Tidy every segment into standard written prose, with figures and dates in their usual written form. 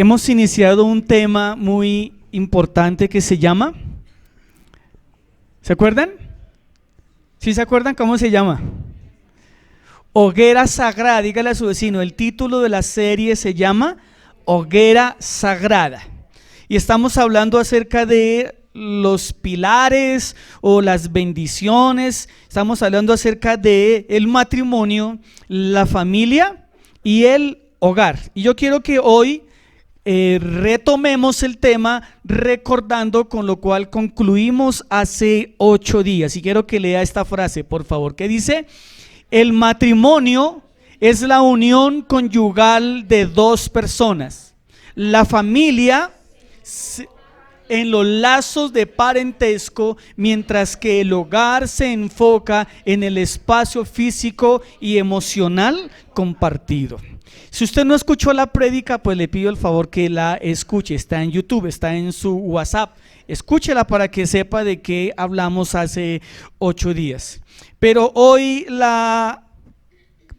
Hemos iniciado un tema muy importante que se llama, ¿se acuerdan? ¿Sí se acuerdan cómo se llama? Hoguera Sagrada. Dígale a su vecino, el título de la serie se llama Hoguera Sagrada. Y estamos hablando acerca de los pilares o las bendiciones. Estamos hablando acerca de el matrimonio, la familia y el hogar. Y yo quiero que hoy retomemos el tema recordando con lo cual concluimos hace 8 días. Y quiero que lea esta frase, por favor, que dice: el matrimonio es la unión conyugal de 2 personas. La familia en los lazos de parentesco, mientras que el hogar se enfoca en el espacio físico y emocional compartido. Si usted no escuchó la prédica, pues le pido el favor que la escuche. Está en YouTube, está en su WhatsApp. Escúchela para que sepa de qué hablamos hace 8 días. Pero hoy la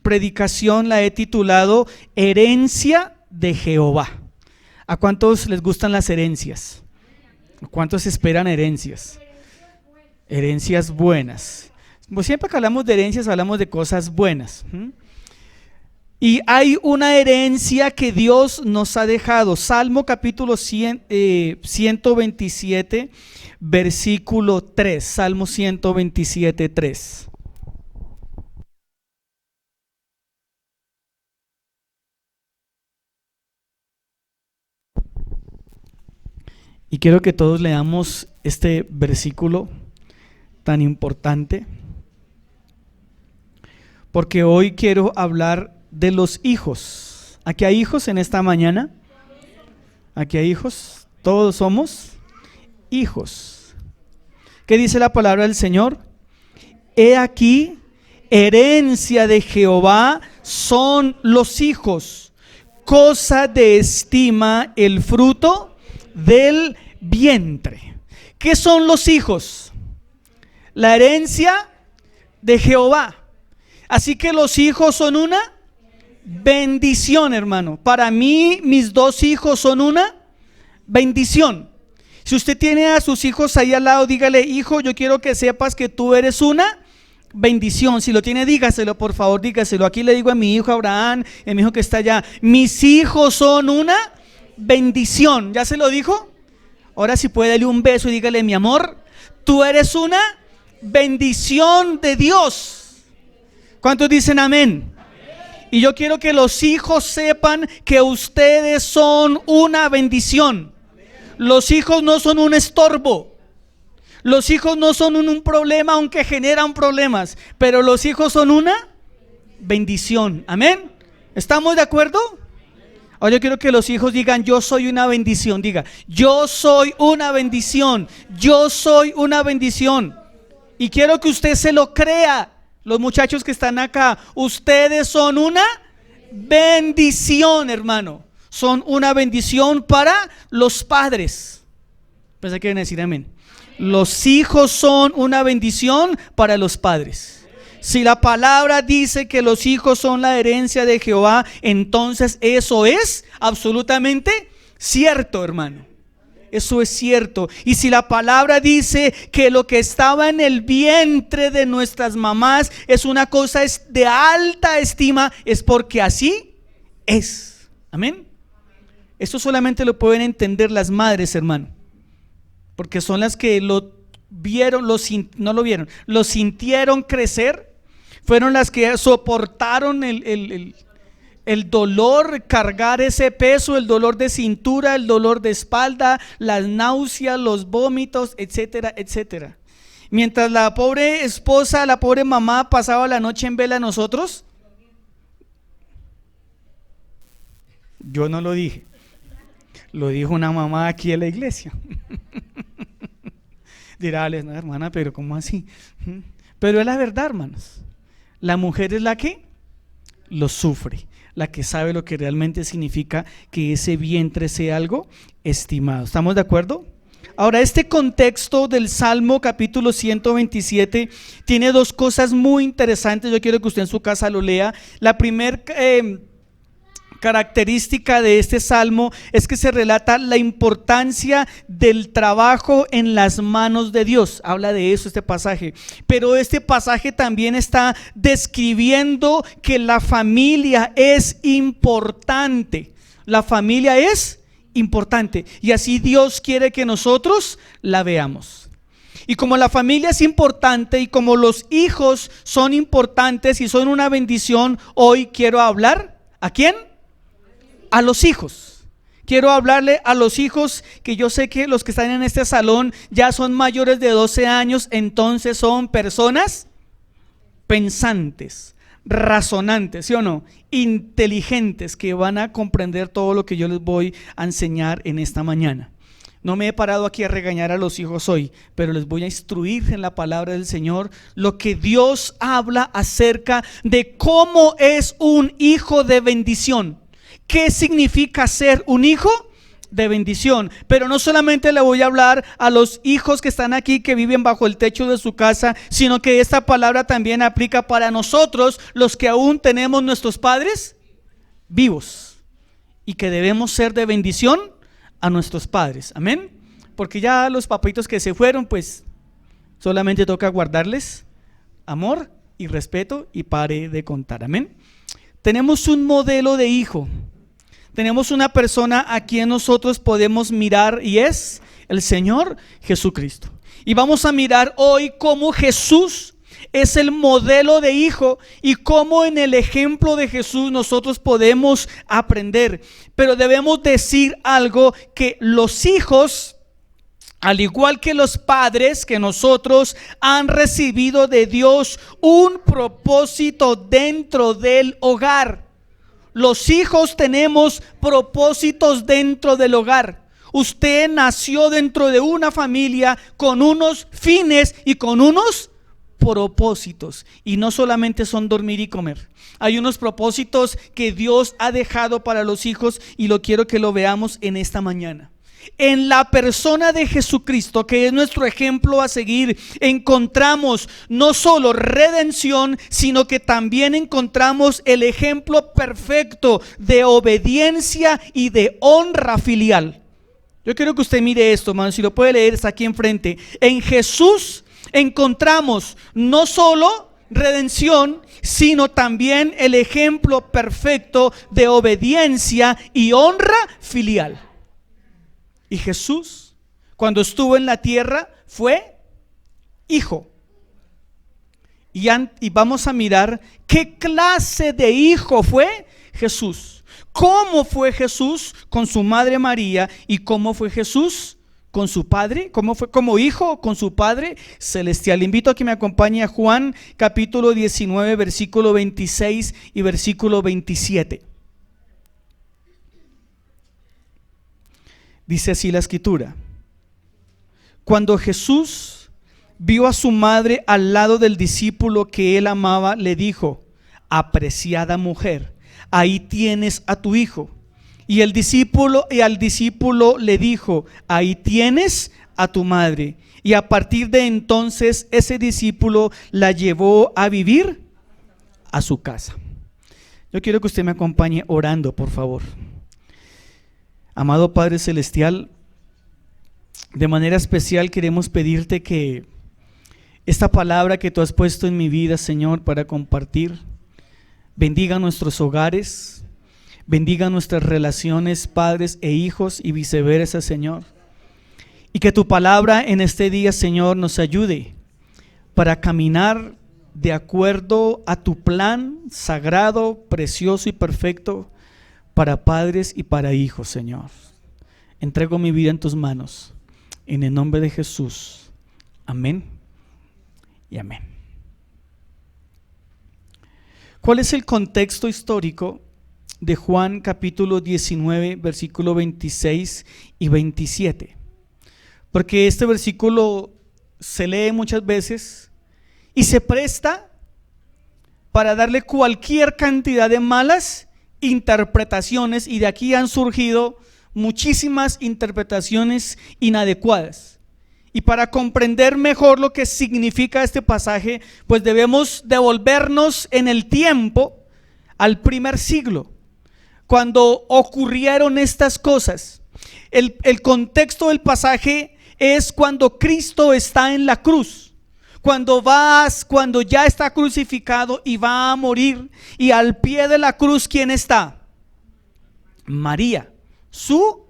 predicación la he titulado Herencia de Jehová. ¿A cuántos les gustan las herencias? ¿A cuántos esperan herencias? Herencias buenas. Pues siempre que hablamos de herencias hablamos de cosas buenas. Y hay una herencia que Dios nos ha dejado. Salmo capítulo 127, versículo 3. Salmo 127, 3. Y quiero que todos leamos este versículo tan importante, porque hoy quiero hablar de los hijos. ¿Aquí hay hijos en esta mañana? ¿Aquí hay hijos? ¿Todos somos hijos? ¿Qué dice la palabra del Señor? He aquí, herencia de Jehová son los hijos, cosa de estima el fruto del vientre. ¿Qué son los hijos? La herencia de Jehová. Así que los hijos son una bendición, hermano. Para mí, mis 2 hijos son una bendición. Si usted tiene a sus hijos ahí al lado, dígale: hijo, yo quiero que sepas que tú eres una bendición. Si lo tiene, dígaselo, por favor, dígaselo. Aquí le digo a mi hijo Abraham, a mi hijo que está allá: mis hijos son una bendición. ¿Ya se lo dijo? Ahora si puede, darle un beso y dígale: mi amor, tú eres una bendición de Dios. ¿Cuántos dicen amén? Y yo quiero que los hijos sepan que ustedes son una bendición. Los hijos no son un estorbo. Los hijos no son un problema, aunque generan problemas, pero los hijos son una bendición. Amén. ¿Estamos de acuerdo? Ahora yo quiero que los hijos digan: yo soy una bendición. Diga: yo soy una bendición. Yo soy una bendición. Y quiero que usted se lo crea. Los muchachos que están acá, ustedes son una bendición, hermano. Son una bendición para los padres. Pues quieren decir amén. Los hijos son una bendición para los padres. Si la palabra dice que los hijos son la herencia de Jehová, entonces eso es absolutamente cierto, hermano. Eso es cierto. Y si la palabra dice que lo que estaba en el vientre de nuestras mamás es una cosa de alta estima, es porque así es. Amén. Esto solamente lo pueden entender las madres, hermano, porque son las que lo vieron, lo sintieron crecer. Fueron las que soportaron el dolor, cargar ese peso, el dolor de cintura, el dolor de espalda, las náuseas, los vómitos, etcétera, etcétera. Mientras la pobre esposa, la pobre mamá pasaba la noche en vela, nosotros, yo no lo dije, lo dijo una mamá aquí en la iglesia. Dirá: no, hermana, pero ¿cómo así? Pero es la verdad, hermanos. La mujer es la que lo sufre, la que sabe lo que realmente significa que ese vientre sea algo estimado. ¿Estamos de acuerdo? Ahora, este contexto del Salmo capítulo 127 tiene 2 cosas muy interesantes. Yo quiero que usted en su casa lo lea. La primera característica de este salmo es que se relata la importancia del trabajo en las manos de Dios. Habla de eso este pasaje. Pero este pasaje también está describiendo que la familia es importante. La familia es importante. Y así Dios quiere que nosotros la veamos. Y como la familia es importante y como los hijos son importantes y son una bendición, hoy quiero hablar, ¿a quién? A los hijos. Quiero hablarle a los hijos, que yo sé que los que están en este salón ya son mayores de 12 años, entonces son personas pensantes, razonantes, ¿sí o no? Inteligentes, que van a comprender todo lo que yo les voy a enseñar en esta mañana. No me he parado aquí a regañar a los hijos hoy, pero les voy a instruir en la palabra del Señor lo que Dios habla acerca de cómo es un hijo de bendición. ¿Qué significa ser un hijo de bendición? Pero no solamente le voy a hablar a los hijos que están aquí, que viven bajo el techo de su casa, sino que esta palabra también aplica para nosotros, los que aún tenemos nuestros padres vivos y que debemos ser de bendición a nuestros padres. Amén. Porque ya los papitos que se fueron, pues solamente toca guardarles amor y respeto y pare de contar. Amén. Tenemos un modelo de hijo. Tenemos una persona a quien nosotros podemos mirar y es el Señor Jesucristo. Y vamos a mirar hoy cómo Jesús es el modelo de hijo y cómo en el ejemplo de Jesús nosotros podemos aprender. Pero debemos decir algo, que los hijos, al igual que los padres, que nosotros han recibido de Dios un propósito dentro del hogar. Los hijos tenemos propósitos dentro del hogar. Usted nació dentro de una familia con unos fines y con unos propósitos. Y no solamente son dormir y comer. Hay unos propósitos que Dios ha dejado para los hijos y lo quiero que lo veamos en esta mañana. En la persona de Jesucristo, que es nuestro ejemplo a seguir, encontramos no solo redención, sino que también encontramos el ejemplo perfecto de obediencia y de honra filial. Yo quiero que usted mire esto, hermano, si lo puede leer, está aquí enfrente. En Jesús encontramos no solo redención, sino también el ejemplo perfecto de obediencia y honra filial. Y Jesús, cuando estuvo en la tierra, fue hijo. Y vamos a mirar qué clase de hijo fue Jesús. ¿Cómo fue Jesús con su madre María? ¿Y cómo fue Jesús con su padre? ¿Cómo fue como hijo con su Padre celestial? Le invito a que me acompañe a Juan capítulo 19, versículo 26 y versículo 27. Dice así la escritura: cuando Jesús vio a su madre al lado del discípulo que él amaba, le dijo: apreciada mujer, ahí tienes a tu hijo. Y al discípulo le dijo: ahí tienes a tu madre. Y a partir de entonces ese discípulo la llevó a vivir a su casa. Yo quiero que usted me acompañe orando, por favor. Amado Padre Celestial, de manera especial queremos pedirte que esta palabra que tú has puesto en mi vida, Señor, para compartir, bendiga nuestros hogares, bendiga nuestras relaciones, padres e hijos y viceversa, Señor. Y que tu palabra en este día, Señor, nos ayude para caminar de acuerdo a tu plan sagrado, precioso y perfecto para padres y para hijos, Señor. Entrego mi vida en tus manos, en el nombre de Jesús. Amén y amén. ¿Cuál es el contexto histórico de Juan capítulo 19, versículo 26 y 27? Porque este versículo se lee muchas veces y se presta para darle cualquier cantidad de malas interpretaciones, y de aquí han surgido muchísimas interpretaciones inadecuadas. Y para comprender mejor lo que significa este pasaje, pues debemos devolvernos en el tiempo al primer siglo, cuando ocurrieron estas cosas. El contexto del pasaje es cuando Cristo está en la cruz, cuando ya está crucificado y va a morir, y al pie de la cruz, ¿quién está? María, su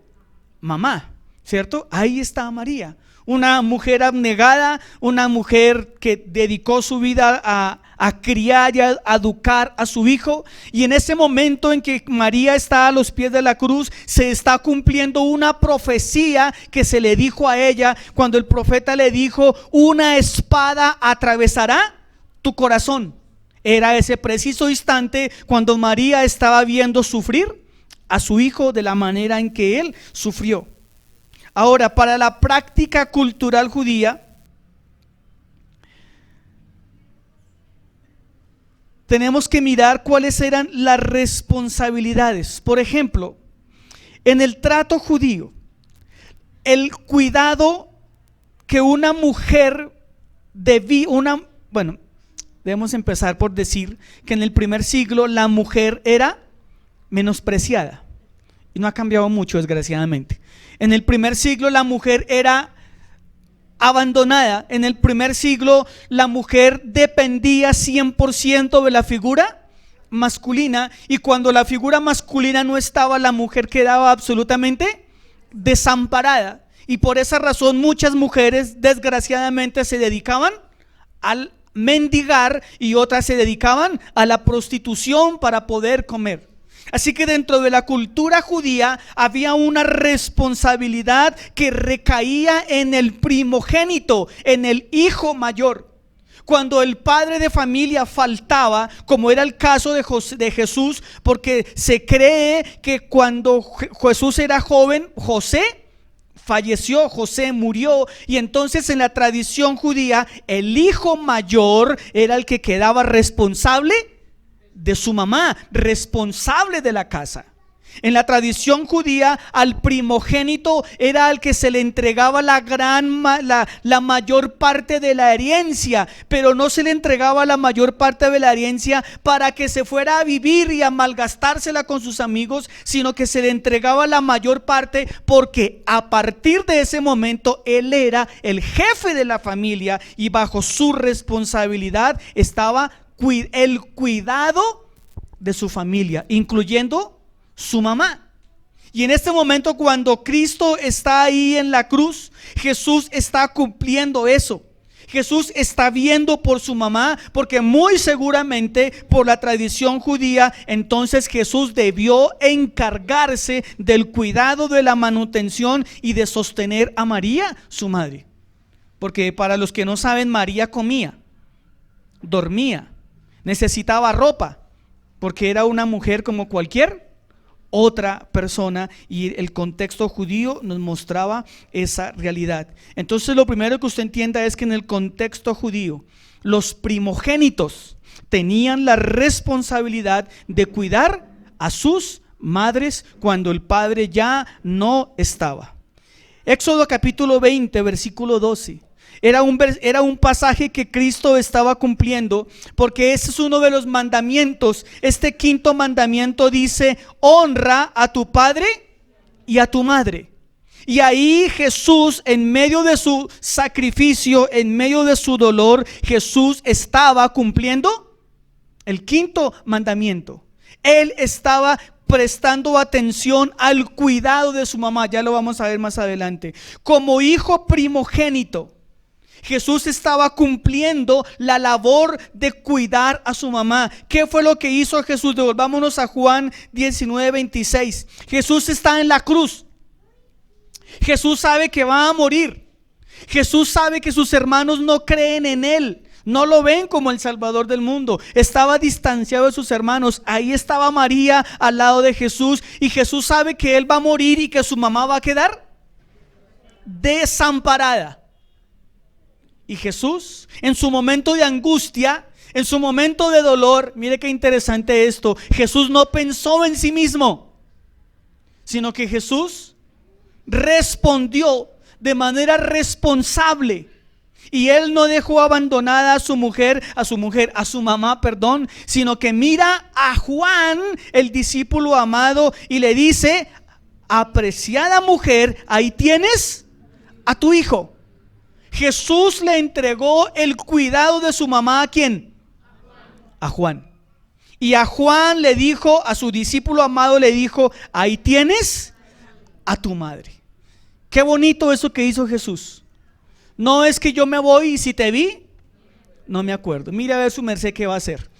mamá, ¿cierto? Ahí está María, una mujer abnegada, una mujer que dedicó su vida a criar y a educar a su hijo. Y en ese momento en que María está a los pies de la cruz, se está cumpliendo una profecía que se le dijo a ella cuando el profeta le dijo: una espada atravesará tu corazón. Era ese preciso instante cuando María estaba viendo sufrir a su hijo de la manera en que él sufrió. Ahora, para la práctica cultural judía, tenemos que mirar cuáles eran las responsabilidades. Por ejemplo, en el trato judío, el cuidado que una mujer debemos empezar por decir que en el primer siglo la mujer era menospreciada, y no ha cambiado mucho, desgraciadamente. En el primer siglo la mujer era abandonada. En el primer siglo la mujer dependía 100% de la figura masculina, y cuando la figura masculina no estaba, la mujer quedaba absolutamente desamparada. Y por esa razón muchas mujeres desgraciadamente se dedicaban al mendigar y otras se dedicaban a la prostitución para poder comer. Así que dentro de la cultura judía había una responsabilidad que recaía en el primogénito, en el hijo mayor. Cuando el padre de familia faltaba, como era el caso de Jesús, porque se cree que cuando Jesús era joven, José falleció, José murió, y entonces en la tradición judía el hijo mayor era el que quedaba responsable de su mamá, responsable de la casa. En la tradición judía, al primogénito era al que se le entregaba la mayor parte de la herencia, pero no se le entregaba la mayor parte de la herencia para que se fuera a vivir y a malgastársela con sus amigos, sino que se le entregaba la mayor parte porque a partir de ese momento él era el jefe de la familia y bajo su responsabilidad estaba el cuidado de su familia, incluyendo su mamá. Y en este momento, cuando Cristo está ahí en la cruz, Jesús está cumpliendo eso. Jesús está viendo por su mamá, porque muy seguramente por la tradición judía, entonces Jesús debió encargarse del cuidado, de la manutención y de sostener a María, su madre. Porque para los que no saben, María comía, dormía, necesitaba ropa, porque era una mujer como cualquier otra persona, y el contexto judío nos mostraba esa realidad. Entonces lo primero que usted entienda es que en el contexto judío los primogénitos tenían la responsabilidad de cuidar a sus madres cuando el padre ya no estaba. Éxodo capítulo 20 versículo 12 era un pasaje que Cristo estaba cumpliendo, porque ese es uno de los mandamientos. Este quinto mandamiento dice: honra a tu padre y a tu madre. Y ahí Jesús, en medio de su sacrificio, en medio de su dolor, Jesús estaba cumpliendo el quinto mandamiento. Él estaba prestando atención al cuidado de su mamá. Ya lo vamos a ver más adelante. Como hijo primogénito, Jesús estaba cumpliendo la labor de cuidar a su mamá. ¿Qué fue lo que hizo Jesús? Devolvámonos a Juan 19:26. Jesús está en la cruz. Jesús sabe que va a morir. Jesús sabe que sus hermanos no creen en él, no lo ven como el Salvador del mundo. Estaba distanciado de sus hermanos. Ahí estaba María al lado de Jesús, y Jesús sabe que él va a morir y que su mamá va a quedar desamparada. Y Jesús, en su momento de angustia, en su momento de dolor, mire qué interesante esto, Jesús no pensó en sí mismo, sino que Jesús respondió de manera responsable Y él no dejó abandonada a su mamá, sino que mira a Juan, el discípulo amado, y le dice: apreciada mujer, ahí tienes a tu hijo. Jesús le entregó el cuidado de su mamá, ¿a quién? A Juan. Y a Juan le dijo, a su discípulo amado le dijo: ahí tienes a tu madre. Qué bonito eso que hizo Jesús. No es que yo me voy y si te vi, no me acuerdo. Mira a ver su merced qué va a hacer.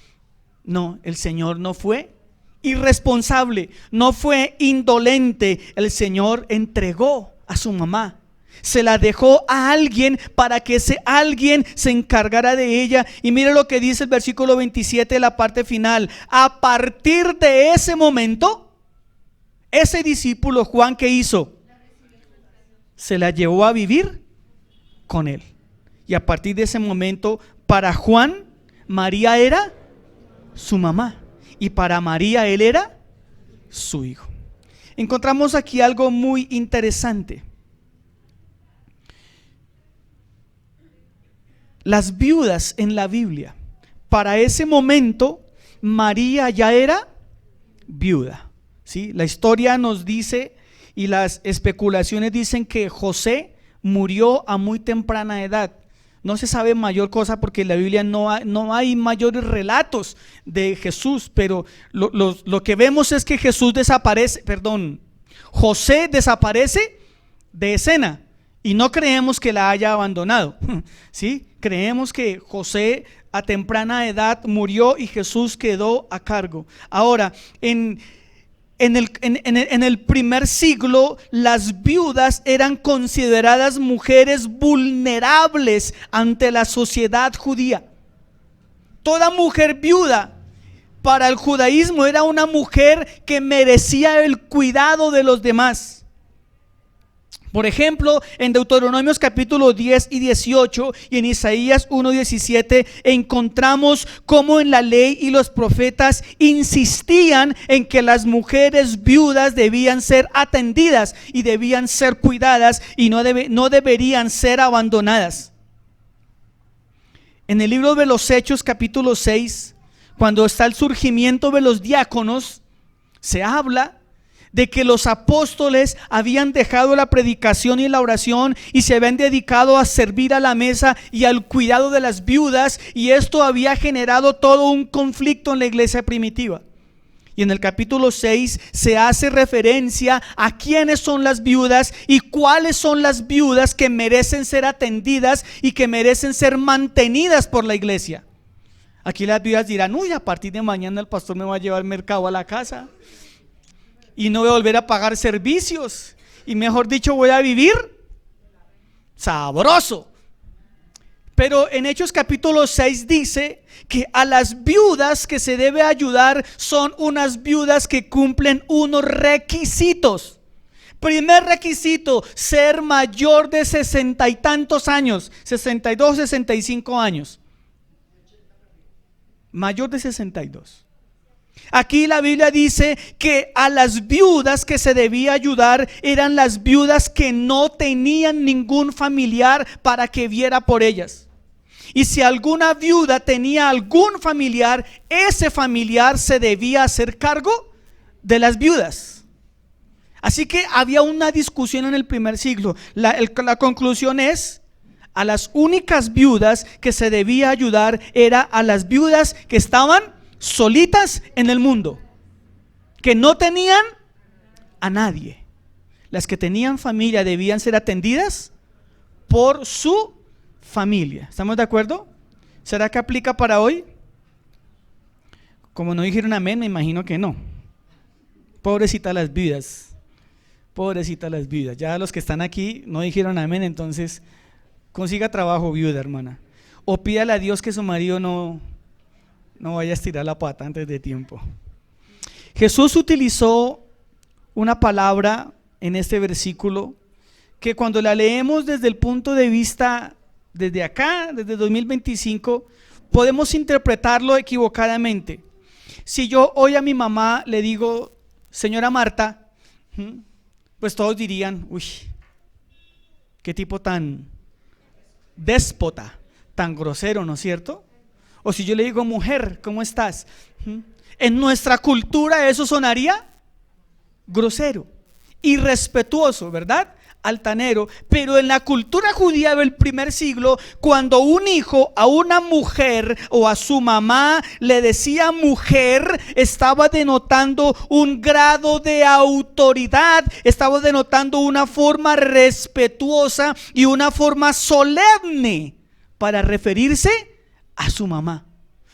No, el Señor no fue irresponsable, no fue indolente. El Señor entregó a su mamá, se la dejó a alguien para que ese alguien se encargara de ella. Y mire lo que dice el versículo 27, la parte final. A partir de ese momento, ese discípulo Juan, ¿qué hizo? Se la llevó a vivir con él. Y a partir de ese momento, para Juan, María era su mamá, y para María él era su hijo. Encontramos aquí algo muy interesante. Las viudas en la Biblia, para ese momento María ya era viuda, ¿sí? La historia nos dice, y las especulaciones dicen, que José murió a muy temprana edad. No se sabe mayor cosa porque en la Biblia no hay mayores relatos de Jesús, pero lo que vemos es que José desaparece de escena y no creemos que la haya abandonado, ¿sí? Creemos que José a temprana edad murió y Jesús quedó a cargo. Ahora, en el primer siglo, las viudas eran consideradas mujeres vulnerables ante la sociedad judía. Toda mujer viuda para el judaísmo era una mujer que merecía el cuidado de los demás. Por ejemplo, en Deuteronomios capítulo 10 y 18 y en Isaías 1:17 encontramos cómo en la ley y los profetas insistían en que las mujeres viudas debían ser atendidas y debían ser cuidadas y no deberían ser abandonadas. En el libro de los Hechos capítulo 6, cuando está el surgimiento de los diáconos, se habla de que los apóstoles habían dejado la predicación y la oración y se habían dedicado a servir a la mesa y al cuidado de las viudas, y esto había generado todo un conflicto en la iglesia primitiva. Y en el capítulo 6 se hace referencia a quiénes son las viudas y cuáles son las viudas que merecen ser atendidas y que merecen ser mantenidas por la iglesia. Aquí las viudas dirán: uy, a partir de mañana el pastor me va a llevar mercado a la casa y no voy a volver a pagar servicios, y mejor dicho, voy a vivir sabroso. Pero en Hechos capítulo 6 dice que a las viudas que se debe ayudar son unas viudas que cumplen unos requisitos. Primer requisito: ser mayor de 60 y tantos años, 62, 65 años. Mayor de 62. Aquí la Biblia dice que a las viudas que se debía ayudar eran las viudas que no tenían ningún familiar para que viera por ellas. Y si alguna viuda tenía algún familiar, ese familiar se debía hacer cargo de las viudas. Así que había una discusión en el primer siglo. La conclusión es: a las únicas viudas que se debía ayudar era a las viudas que estaban solitas en el mundo, que no tenían a nadie. Las que tenían familia debían ser atendidas por su familia. ¿Estamos de acuerdo? ¿Será que aplica para hoy? Como no dijeron amén, me imagino que no. Pobrecitas las viudas. Pobrecitas las viudas. Ya los que están aquí no dijeron amén, entonces consiga trabajo, viuda, hermana. O pídale a Dios que su marido no vaya a estirar la pata antes de tiempo. Jesús utilizó una palabra en este versículo que cuando la leemos desde el punto de vista, desde acá, desde 2025, podemos interpretarlo equivocadamente. Si yo hoy a mi mamá le digo: señora Marta, pues todos dirían: uy, qué tipo tan déspota, tan grosero, ¿no es cierto? O si yo le digo, mujer, ¿cómo estás? En nuestra cultura eso sonaría grosero, irrespetuoso, ¿verdad? Altanero. Pero en la cultura judía del primer siglo, cuando un hijo a una mujer o a su mamá le decía mujer, estaba denotando un grado de autoridad, estaba denotando una forma respetuosa y una forma solemne para referirse a su mamá.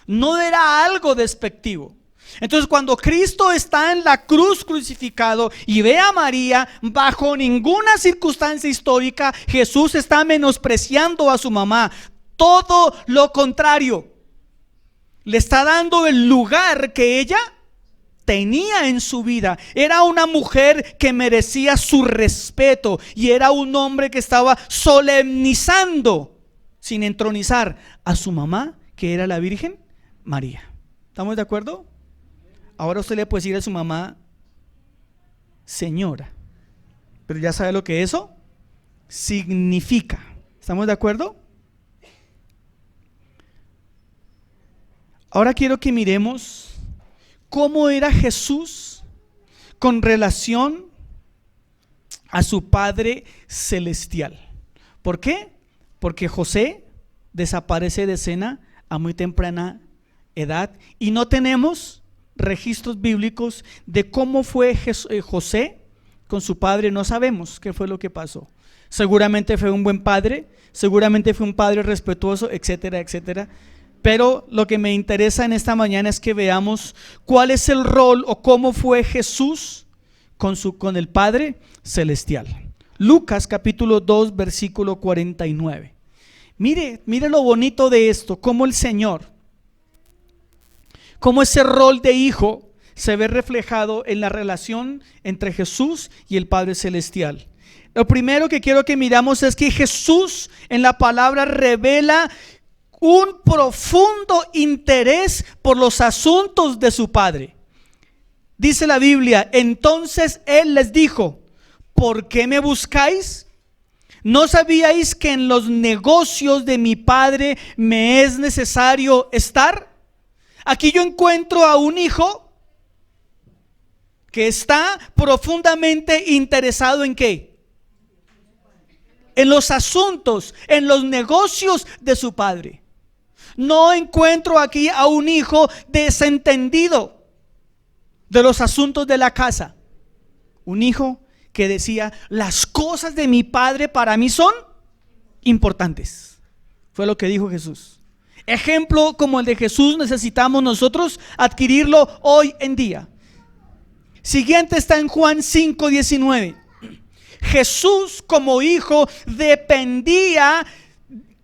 No era algo despectivo. Entonces, cuando Cristo está en la cruz crucificado y ve a María, bajo ninguna circunstancia histórica Jesús está menospreciando a su mamá. Todo lo contrario, le está dando el lugar que ella tenía en su vida. Era una mujer que merecía su respeto y era un hombre que estaba solemnizando, sin entronizar, a su mamá, que era la Virgen María. ¿Estamos de acuerdo? Ahora usted le puede decir a su mamá, señora, pero ya sabe lo que eso significa. ¿Estamos de acuerdo? Ahora quiero que miremos cómo era Jesús con relación a su Padre Celestial. ¿Por qué? Porque José desaparece de escena a muy temprana edad y no tenemos registros bíblicos de cómo fue José con su padre. No sabemos qué fue lo que pasó. Seguramente fue un buen padre, seguramente fue un padre respetuoso, etcétera, etcétera. Pero lo que me interesa en esta mañana es que veamos cuál es el rol o cómo fue Jesús con el Padre Celestial. Lucas capítulo 2 versículo 49. Mire lo bonito de esto, cómo el Señor, cómo ese rol de hijo se ve reflejado en la relación entre Jesús y el Padre Celestial. Lo primero que quiero que miramos es que Jesús en la palabra revela un profundo interés por los asuntos de su Padre. Dice la Biblia, entonces Él les dijo, ¿por qué me buscáis? ¿No sabíais que en los negocios de mi Padre me es necesario estar? Aquí yo encuentro a un hijo que está profundamente interesado ¿en qué? En los asuntos, en los negocios de su padre. No encuentro aquí a un hijo desentendido de los asuntos de la casa. Un hijo que decía, las cosas de mi padre para mí son importantes. Fue lo que dijo Jesús. Ejemplo como el de Jesús necesitamos nosotros adquirirlo hoy en día. Siguiente está en Juan 5:19. Jesús como hijo dependía,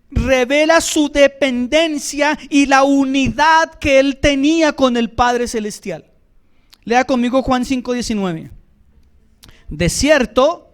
revela su dependencia y la unidad que él tenía con el Padre Celestial. Lea conmigo Juan 5:19. De cierto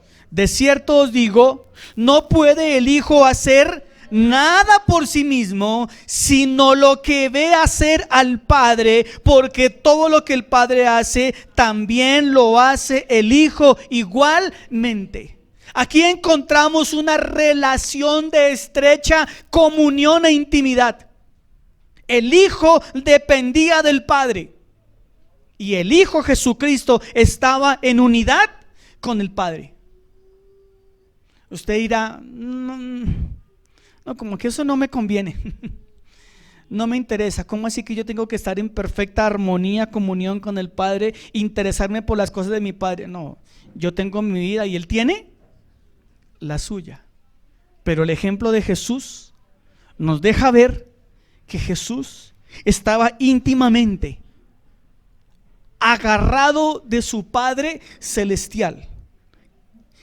os digo, no puede el Hijo hacer nada por sí mismo, sino lo que ve hacer al Padre, porque todo lo que el Padre hace, también lo hace el Hijo igualmente. Aquí encontramos una relación de estrecha comunión e intimidad. El Hijo dependía del Padre y el Hijo Jesucristo estaba en unidad con el Padre. Usted dirá, no, como que eso no me conviene. No me interesa. ¿Cómo así que yo tengo que estar en perfecta armonía, comunión con el Padre, interesarme por las cosas de mi Padre? No, yo tengo mi vida y Él tiene la suya. Pero el ejemplo de Jesús nos deja ver que Jesús estaba íntimamente agarrado de su Padre Celestial.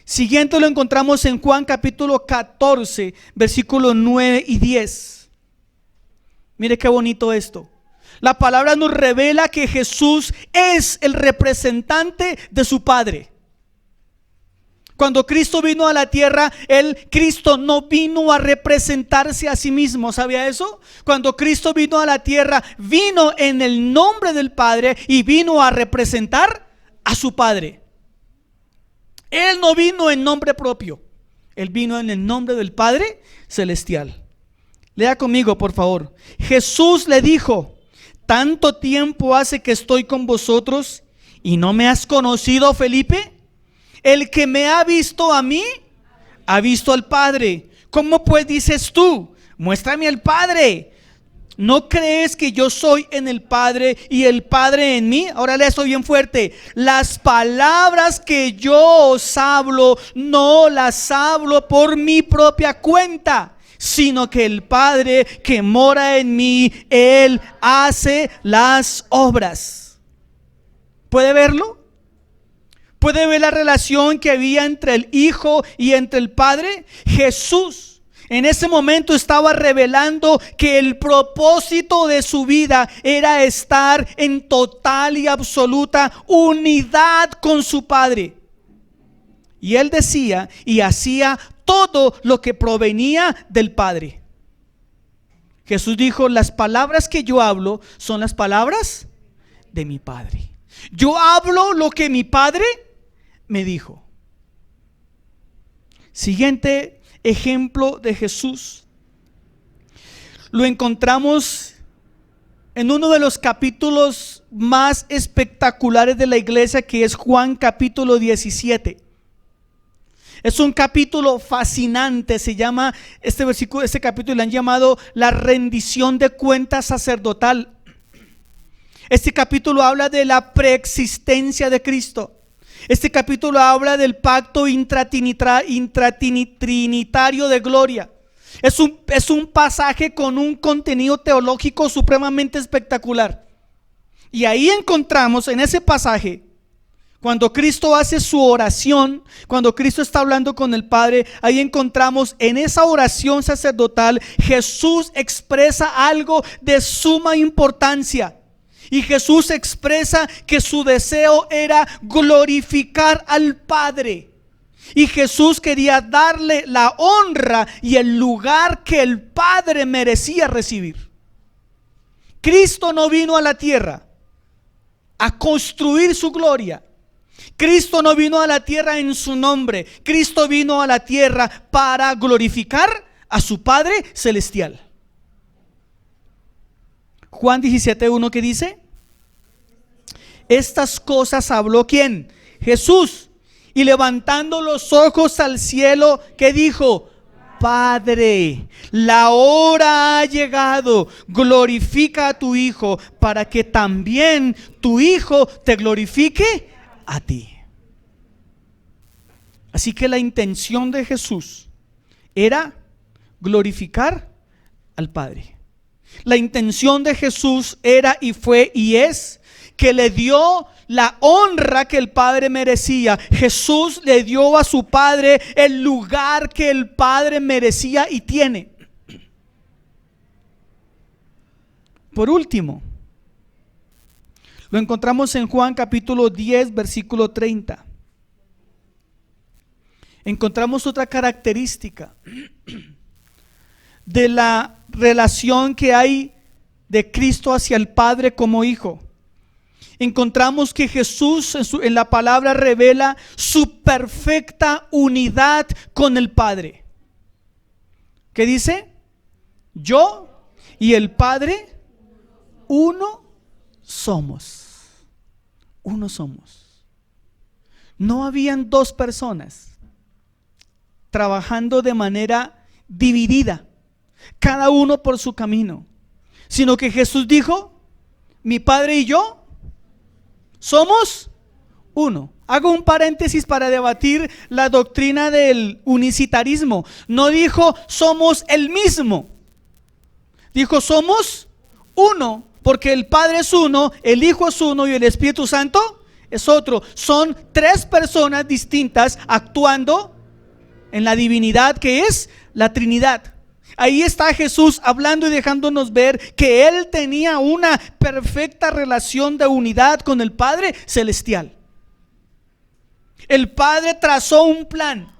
Siguiente lo encontramos en Juan capítulo 14, versículos 9 y 10. Mire qué bonito esto. La palabra nos revela que Jesús es el representante de su Padre. Cuando Cristo vino a la tierra, Cristo no vino a representarse a sí mismo. ¿Sabía eso? Cuando Cristo vino a la tierra, vino en el nombre del Padre y vino a representar a su Padre. Él no vino en nombre propio. Él vino en el nombre del Padre Celestial. Lea conmigo, por favor. Jesús le dijo: ¿tanto tiempo hace que estoy con vosotros y no me has conocido, Felipe? El que me ha visto a mí, ha visto al Padre. ¿Cómo pues dices tú: muéstrame al Padre? ¿No crees que yo soy en el Padre y el Padre en mí? Ahora lea esto bien fuerte. Las palabras que yo os hablo, no las hablo por mi propia cuenta, sino que el Padre que mora en mí, Él hace las obras. ¿Puede verlo? ¿Puede ver la relación que había entre el Hijo y entre el Padre? Jesús en ese momento estaba revelando que el propósito de su vida era estar en total y absoluta unidad con su Padre. Y Él decía y hacía todo lo que provenía del Padre. Jesús dijo: las palabras que yo hablo son las palabras de mi Padre. Yo hablo lo que mi Padre me dijo. Siguiente ejemplo de Jesús lo encontramos en uno de los capítulos más espectaculares de la iglesia, que es Juan capítulo 17. Es un capítulo fascinante. Se llama este capítulo le han llamado la rendición de cuentas sacerdotal. Este capítulo habla de la preexistencia de Cristo. Este capítulo habla del pacto intratrinitario de gloria. Es un pasaje con un contenido teológico supremamente espectacular. Y ahí encontramos en ese pasaje, cuando Cristo hace su oración, cuando Cristo está hablando con el Padre, ahí encontramos en esa oración sacerdotal, Jesús expresa algo de suma importancia. Y Jesús expresa que su deseo era glorificar al Padre. Y Jesús quería darle la honra y el lugar que el Padre merecía recibir. Cristo no vino a la tierra a construir su gloria. Cristo no vino a la tierra en su nombre. Cristo vino a la tierra para glorificar a su Padre celestial. Juan 17:1, ¿qué dice? Estas cosas habló ¿quién? Jesús. Y levantando los ojos al cielo, ¿qué dijo? Padre, la hora ha llegado, glorifica a tu Hijo, para que también tu Hijo te glorifique a ti. Así que la intención de Jesús era glorificar al Padre. La intención de Jesús era y fue y es que le dio la honra que el Padre merecía. Jesús le dio a su Padre el lugar que el Padre merecía y tiene. Por último, lo encontramos en Juan capítulo 10, versículo 30. Encontramos otra característica de la relación que hay de Cristo hacia el Padre como Hijo. Encontramos que Jesús en la palabra revela su perfecta unidad con el Padre. ¿Qué dice? Yo y el Padre uno somos. Uno somos. No habían dos personas trabajando de manera dividida, cada uno por su camino, sino que Jesús dijo: mi Padre y yo somos uno. Hago un paréntesis para debatir la doctrina del unicitarismo. No dijo somos el mismo, dijo somos uno, porque el Padre es uno, el Hijo es uno y el Espíritu Santo es otro. Son tres personas distintas actuando en la divinidad que es la Trinidad. Ahí está Jesús hablando y dejándonos ver que Él tenía una perfecta relación de unidad con el Padre celestial. El Padre trazó un plan.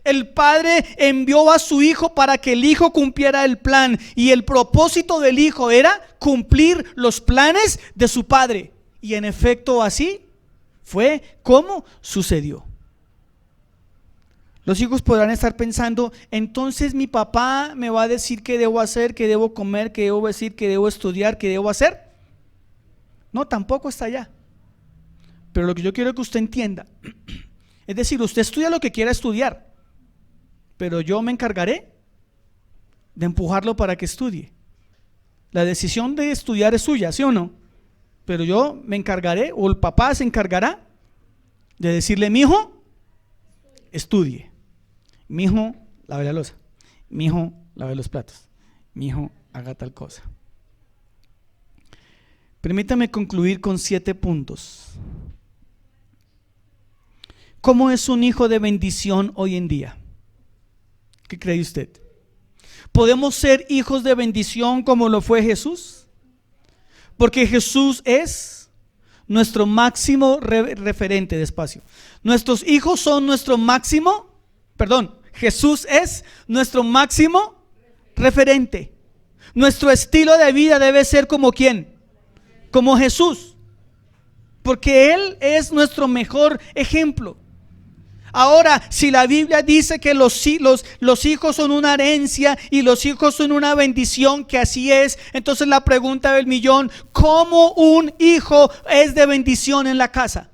El Padre envió a su Hijo para que el Hijo cumpliera el plan. Y el propósito del Hijo era cumplir los planes de su Padre. Y en efecto así fue como sucedió. Los hijos podrán estar pensando, entonces mi papá me va a decir qué debo hacer, qué debo comer, qué debo decir, qué debo estudiar, qué debo hacer. No, tampoco está allá. Pero lo que yo quiero que usted entienda, es decir, usted estudia lo que quiera estudiar, pero yo me encargaré de empujarlo para que estudie. La decisión de estudiar es suya, ¿sí o no? Pero yo me encargaré, o el papá se encargará de decirle, mi hijo, estudie. Mi hijo, lave la loza. Mi hijo, lave los platos. Mi hijo, haga tal cosa. Permítame concluir con 7 puntos. ¿Cómo es un hijo de bendición hoy en día? ¿Qué cree usted? ¿Podemos ser hijos de bendición como lo fue Jesús? Porque Jesús es nuestro máximo referente, despacio. Nuestros hijos son nuestro máximo, Jesús es nuestro máximo referente. Nuestro estilo de vida debe ser como ¿quién? Como Jesús. Porque Él es nuestro mejor ejemplo. Ahora, si la Biblia dice que los hijos son una herencia y los hijos son una bendición, que así es, entonces la pregunta del millón, ¿cómo un hijo es de bendición en la casa?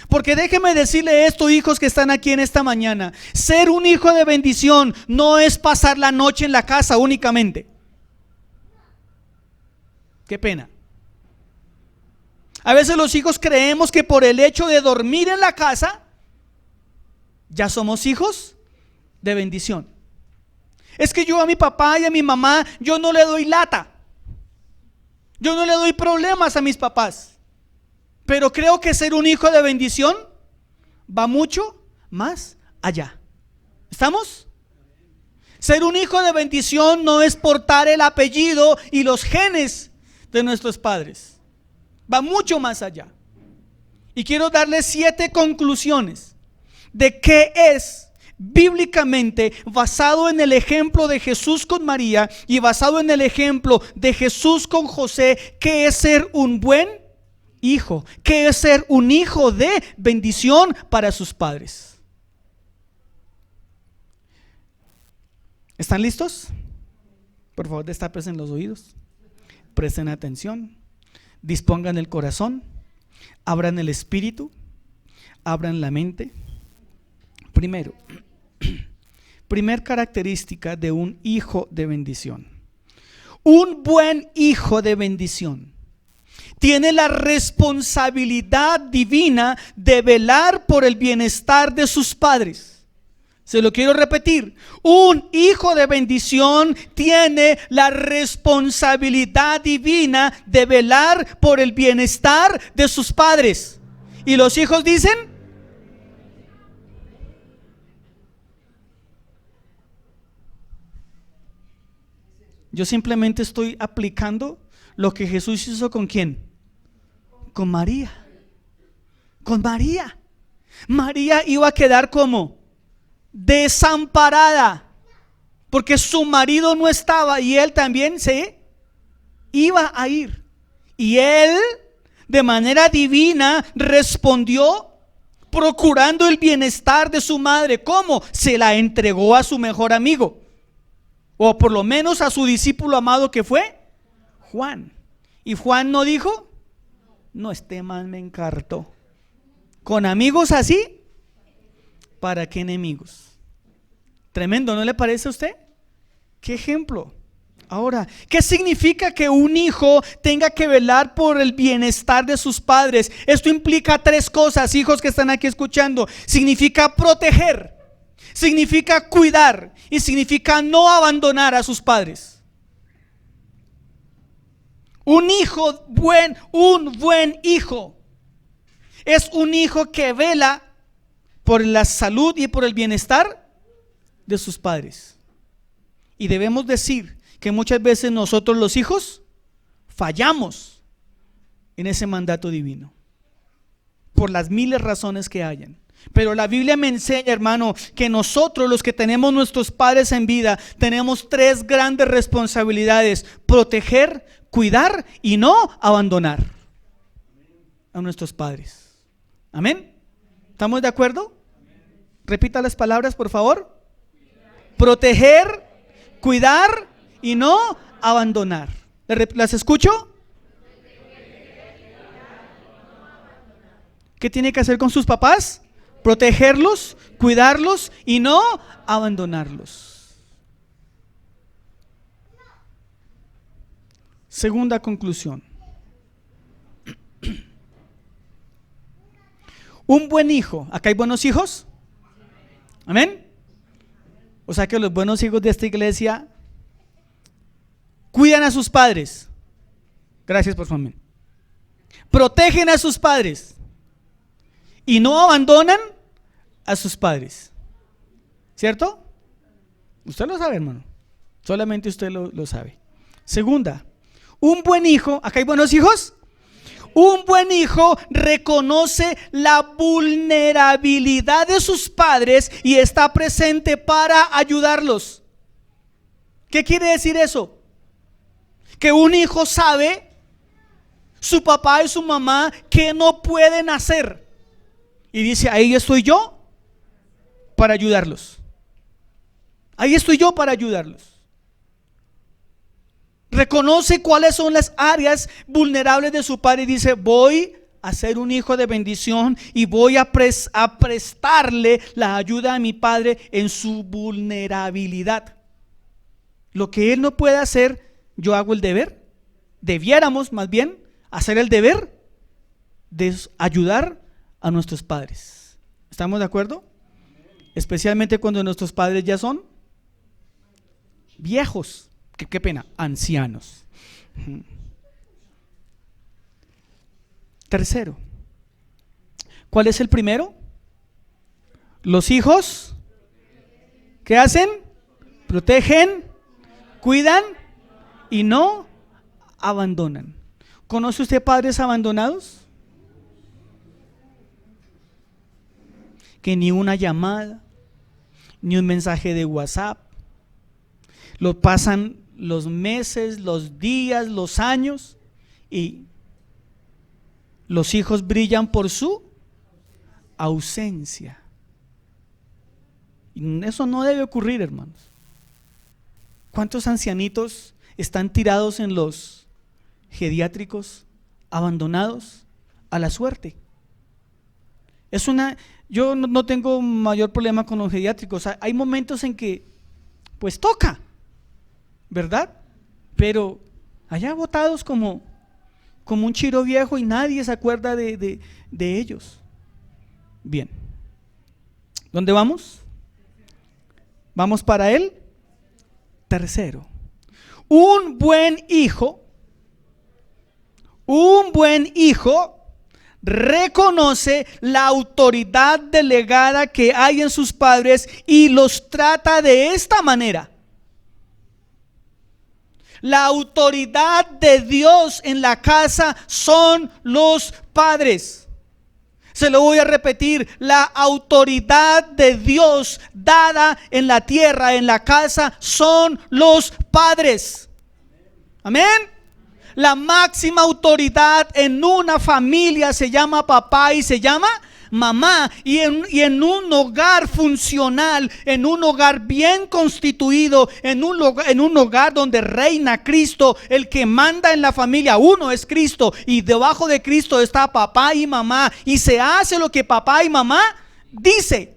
Porque déjeme decirle esto, hijos que están aquí en esta mañana, ser un hijo de bendición no es pasar la noche en la casa únicamente. Qué pena. A veces los hijos creemos que por el hecho de dormir en la casa ya somos hijos de bendición. Es que yo a mi papá y a mi mamá, yo no le doy lata, yo no le doy problemas a mis papás. Pero creo que ser un hijo de bendición va mucho más allá. ¿Estamos? Ser un hijo de bendición no es portar el apellido y los genes de nuestros padres. Va mucho más allá. Y quiero darles 7 conclusiones de qué es bíblicamente, basado en el ejemplo de Jesús con María y basado en el ejemplo de Jesús con José, qué es ser un buen hijo, qué es ser un hijo de bendición para sus padres. ¿Están listos? Por favor, destapen los oídos, presten atención, dispongan el corazón, abran el espíritu, abran la mente. Primero, primer característica de un hijo de bendición. Un buen hijo de bendición tiene la responsabilidad divina de velar por el bienestar de sus padres. Se lo quiero repetir. Un hijo de bendición tiene la responsabilidad divina de velar por el bienestar de sus padres. ¿Y los hijos dicen? Yo simplemente estoy aplicando lo que Jesús hizo ¿con quién? Con María. Con María. María iba a quedar como desamparada porque su marido no estaba y él también se iba a ir. Y él de manera divina respondió procurando el bienestar de su madre. ¿Cómo? Se la entregó a su mejor amigo. O por lo menos a su discípulo amado que fue Juan. Y Juan no dijo, no, este man me encartó. Con amigos así, ¿para qué enemigos? Tremendo, ¿no le parece a usted? ¿Qué ejemplo? Ahora, ¿qué significa que un hijo tenga que velar por el bienestar de sus padres? Esto implica 3 cosas, hijos que están aquí escuchando. Significa proteger, significa cuidar y significa no abandonar a sus padres. Un buen hijo es un hijo que vela por la salud y por el bienestar de sus padres. Y debemos decir que muchas veces nosotros los hijos fallamos en ese mandato divino por las miles razones que hayan. Pero la Biblia me enseña, hermano, que nosotros los que tenemos nuestros padres en vida tenemos 3 grandes responsabilidades: proteger, cuidar y no abandonar a nuestros padres. Amén. ¿Estamos de acuerdo? Repita las palabras, por favor. Proteger, cuidar y no abandonar. ¿Las escucho? ¿Qué tiene que hacer con sus papás? Protegerlos, cuidarlos y no abandonarlos. Segunda conclusión. Un buen hijo. ¿Acá hay buenos hijos? Amén. O sea que los buenos hijos de esta iglesia cuidan a sus padres. Gracias por su amén. Protegen a sus padres y no abandonan a sus padres. ¿Cierto? Usted lo sabe, hermano. Solamente usted lo sabe. Segunda, un buen hijo. ¿Acá hay buenos hijos? Un buen hijo reconoce la vulnerabilidad de sus padres y está presente para ayudarlos. ¿Qué quiere decir eso? Que un hijo sabe, su papá y su mamá, que no pueden hacer. Y dice, ahí estoy yo para ayudarlos. Ahí estoy yo para ayudarlos. Reconoce cuáles son las áreas vulnerables de su padre y dice, voy a ser un hijo de bendición y voy a prestarle la ayuda a mi padre en su vulnerabilidad. Lo que él no puede hacer, yo hago el deber. Debiéramos más bien hacer el deber de ayudar a nuestros padres. ¿Estamos de acuerdo? Especialmente cuando nuestros padres ya son viejos. Qué pena, ancianos. Tercero, ¿cuál es el primero? Los hijos, ¿qué hacen? Protegen, cuidan y no abandonan. ¿Conoce usted padres abandonados? Que ni una llamada, ni un mensaje de WhatsApp. Lo pasan los meses, los días, los años y los hijos brillan por su ausencia. Y eso no debe ocurrir, hermanos. ¿Cuántos ancianitos están tirados en los geriátricos, abandonados a la suerte? Yo no tengo mayor problema con los geriátricos. Hay momentos en que pues toca, ¿verdad? Pero allá botados como un chiro viejo y nadie se acuerda de ellos. Bien, ¿dónde vamos? Vamos para el tercero. Un buen hijo reconoce la autoridad delegada que hay en sus padres y los trata de esta manera. La autoridad de Dios en la casa son los padres. Se lo voy a repetir, la autoridad de Dios dada en la tierra, en la casa, son los padres. Amén. La máxima autoridad en una familia se llama papá y se llama mamá. Y en un hogar funcional, en un hogar bien constituido, en un hogar donde reina Cristo, el que manda en la familia, uno es Cristo, y debajo de Cristo está papá y mamá, y se hace lo que papá y mamá dice.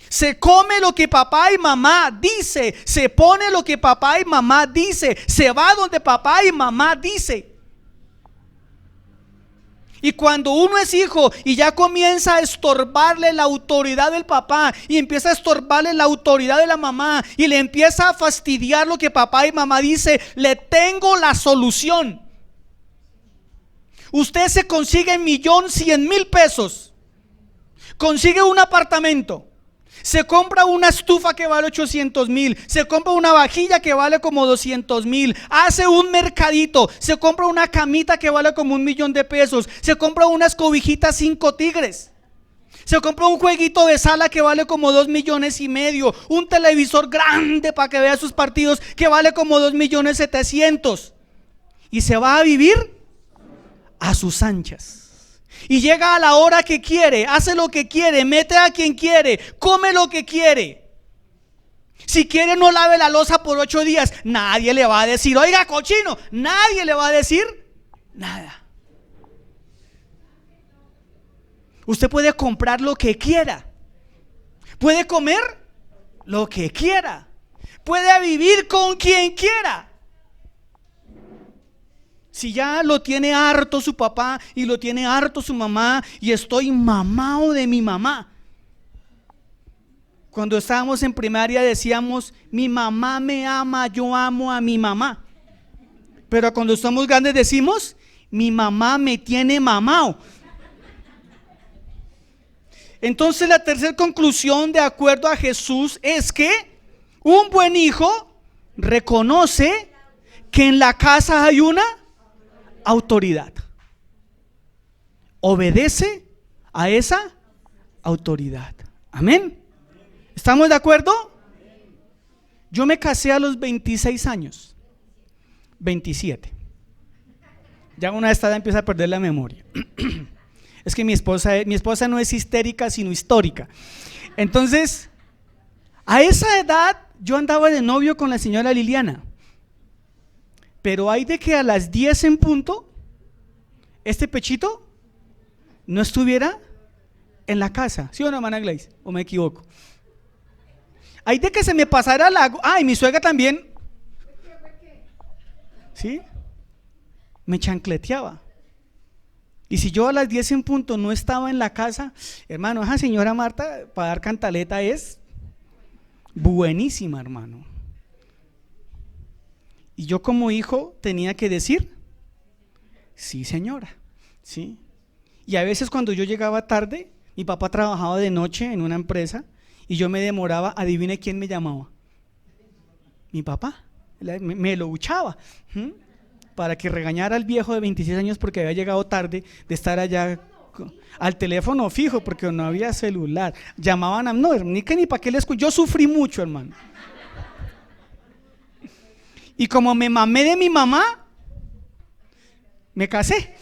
Se come lo que papá y mamá dice, se pone lo que papá y mamá dice, se va donde papá y mamá dice. Y cuando uno es hijo y ya comienza a estorbarle la autoridad del papá y empieza a estorbarle la autoridad de la mamá y le empieza a fastidiar lo que papá y mamá dice, le tengo la solución. Usted se consigue 1,100,000 pesos, consigue un apartamento, se compra una estufa que vale 800,000, se compra una vajilla que vale como 200,000, hace un mercadito, se compra una camita que vale como 1,000,000 de pesos, se compra unas cobijitas 5 tigres, se compra un jueguito de sala que vale como 2,500,000, un televisor grande para que vea sus partidos que vale como 2,700,000 y se va a vivir a sus anchas. Y llega a la hora que quiere, hace lo que quiere, mete a quien quiere, come lo que quiere. Si quiere no lave la loza por 8 días, nadie le va a decir, oiga cochino, nadie le va a decir nada. Usted puede comprar lo que quiera, puede comer lo que quiera, puede vivir con quien quiera. Si ya lo tiene harto su papá y lo tiene harto su mamá y estoy mamado de mi mamá. Cuando estábamos en primaria decíamos, mi mamá me ama, yo amo a mi mamá. Pero cuando somos grandes decimos, mi mamá me tiene mamado. Entonces la tercera conclusión de acuerdo a Jesús es que un buen hijo reconoce que en la casa hay una autoridad. Obedece a esa autoridad. Amén. ¿Estamos de acuerdo? Yo me casé a los 26 años. 27. Ya una de esta edad empieza a perder la memoria. Es que mi esposa no es histérica, sino histórica. Entonces, a esa edad yo andaba de novio con la señora Liliana. Pero hay de que a las 10 en punto, este pechito no estuviera en la casa. ¿Sí o no, hermana Gleice? ¿O me equivoco? Hay de que se me pasara la... y mi suegra también. ¿Sí? Me chancleteaba. Y si yo a las 10 en punto no estaba en la casa, hermano, esa señora Marta para dar cantaleta es buenísima, hermano. Y yo como hijo tenía que decir, sí señora, sí. Y a veces cuando yo llegaba tarde, mi papá trabajaba de noche en una empresa y yo me demoraba, adivine quién me llamaba. Mi papá, me lo buchaba, para que regañara al viejo de 26 años porque había llegado tarde de estar allá al teléfono fijo porque no había celular. Llamaban a, no, ni para qué les escucho, yo sufrí mucho, hermano. Y como me mamé de mi mamá, me casé.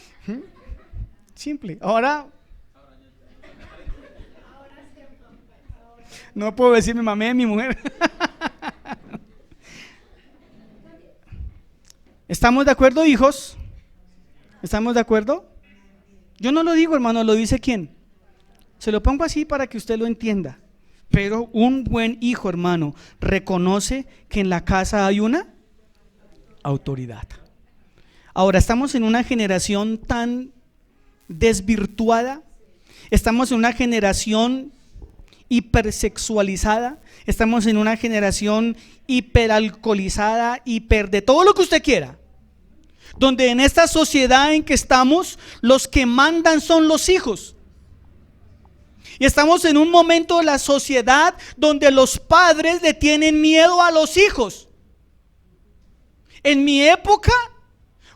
Simple. Ahora no puedo decir me mamé de mi mujer. ¿Estamos de acuerdo, hijos? ¿Estamos de acuerdo? Yo no lo digo, hermano, lo dice quién. Se lo pongo así para que usted lo entienda. Pero un buen hijo, hermano, reconoce que en la casa hay una autoridad. Ahora estamos en una generación tan desvirtuada, estamos en una generación hipersexualizada, estamos en una generación hiperalcoholizada, hiper de todo lo que usted quiera, donde en esta sociedad en que estamos, los que mandan son los hijos. Y estamos en un momento de la sociedad donde los padres le tienen miedo a los hijos. En mi época,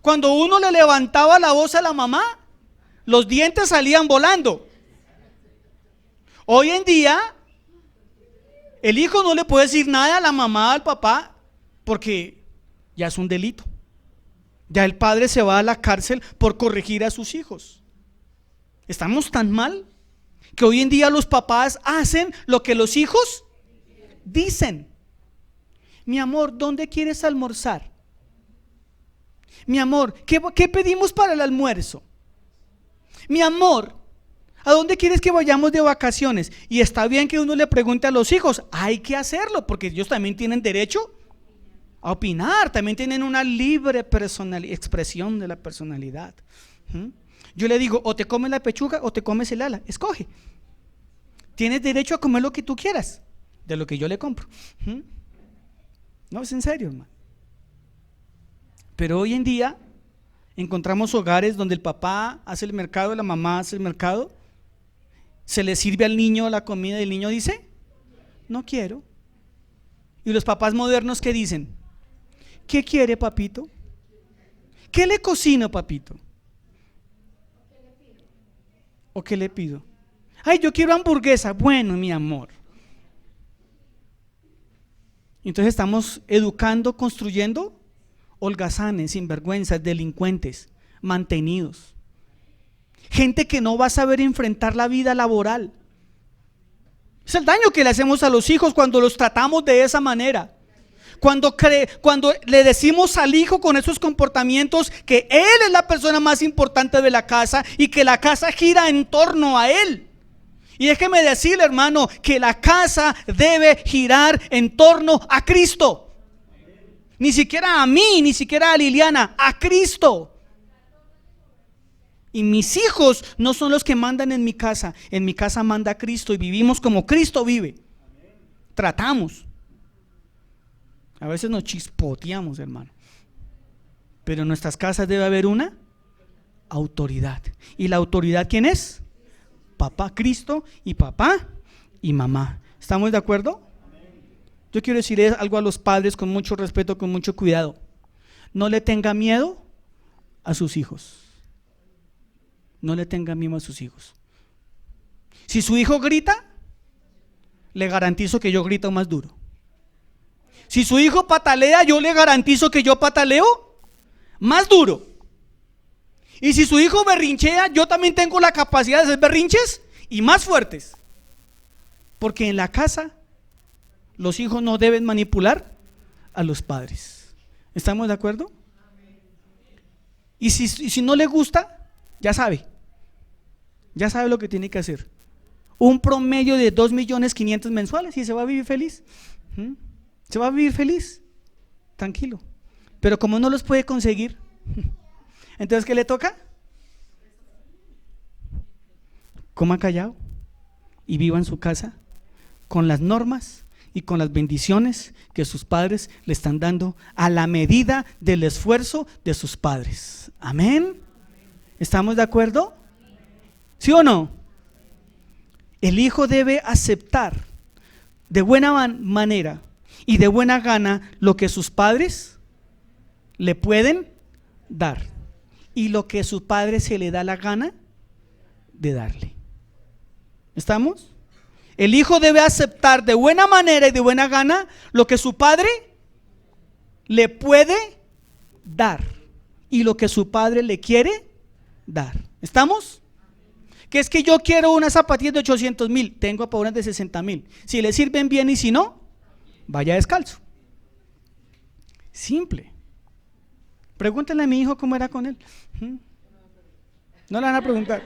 cuando uno le levantaba la voz a la mamá, los dientes salían volando. Hoy en día, el hijo no le puede decir nada a la mamá, al papá, porque ya es un delito. Ya el padre se va a la cárcel por corregir a sus hijos. Estamos tan mal que hoy en día los papás hacen lo que los hijos dicen. Mi amor, ¿dónde quieres almorzar? Mi amor, ¿qué pedimos para el almuerzo? Mi amor, ¿a dónde quieres que vayamos de vacaciones? Y está bien que uno le pregunte a los hijos, hay que hacerlo, porque ellos también tienen derecho a opinar, también tienen una libre expresión de la personalidad. Yo le digo, o te comes la pechuga o te comes el ala, escoge. Tienes derecho a comer lo que tú quieras, de lo que yo le compro. No, es en serio, hermano. Pero hoy en día encontramos hogares donde el papá hace el mercado, la mamá hace el mercado, se le sirve al niño la comida y el niño dice, no quiero. Y los papás modernos, ¿qué dicen? ¿Qué quiere, papito? ¿Qué le cocino, papito? ¿O qué le pido? Ay, yo quiero hamburguesa. Bueno, mi amor. Entonces estamos educando, construyendo holgazanes, sinvergüenzas, delincuentes, mantenidos. Gente que no va a saber enfrentar la vida laboral. Es el daño que le hacemos a los hijos cuando los tratamos de esa manera. Cuando le decimos al hijo con esos comportamientos que él es la persona más importante de la casa y que la casa gira en torno a él. Y déjeme decirle, hermano, que la casa debe girar en torno a Cristo. Ni siquiera a mí, ni siquiera a Liliana, a Cristo. Y mis hijos no son los que mandan en mi casa manda Cristo y vivimos como Cristo vive. Tratamos. A veces nos chispoteamos, hermano. Pero en nuestras casas debe haber una autoridad. ¿Y la autoridad quién es? Papá Cristo y papá y mamá. ¿Estamos de acuerdo? Yo quiero decir algo a los padres con mucho respeto, con mucho cuidado. No le tenga miedo a sus hijos. No le tenga miedo a sus hijos. Si su hijo grita, le garantizo que yo grito más duro. Si su hijo patalea, yo le garantizo que yo pataleo más duro. Y si su hijo berrinchea, yo también tengo la capacidad de hacer berrinches y más fuertes. Porque en la casa los hijos no deben manipular a los padres. ¿Estamos de acuerdo? Y si no le gusta, ya sabe lo que tiene que hacer. Un promedio de 2.500.000 mensuales y se va a vivir feliz. Se va a vivir feliz, tranquilo. Pero como no los puede conseguir, entonces ¿qué le toca? Coma callado y viva en su casa con las normas y con las bendiciones que sus padres le están dando a la medida del esfuerzo de sus padres. Amén. ¿Estamos de acuerdo? ¿Sí o no? El hijo debe aceptar de buena manera y de buena gana lo que sus padres le pueden dar y lo que su padre se le da la gana de darle. ¿Estamos? El hijo debe aceptar de buena manera y de buena gana lo que su padre le puede dar y lo que su padre le quiere dar. ¿Estamos? Que es que yo quiero unas zapatillas de 800.000, tengo para unas de 60.000. Si le sirven bien y si no, vaya descalzo. Simple. Pregúntenle a mi hijo cómo era con él. No le van a preguntar,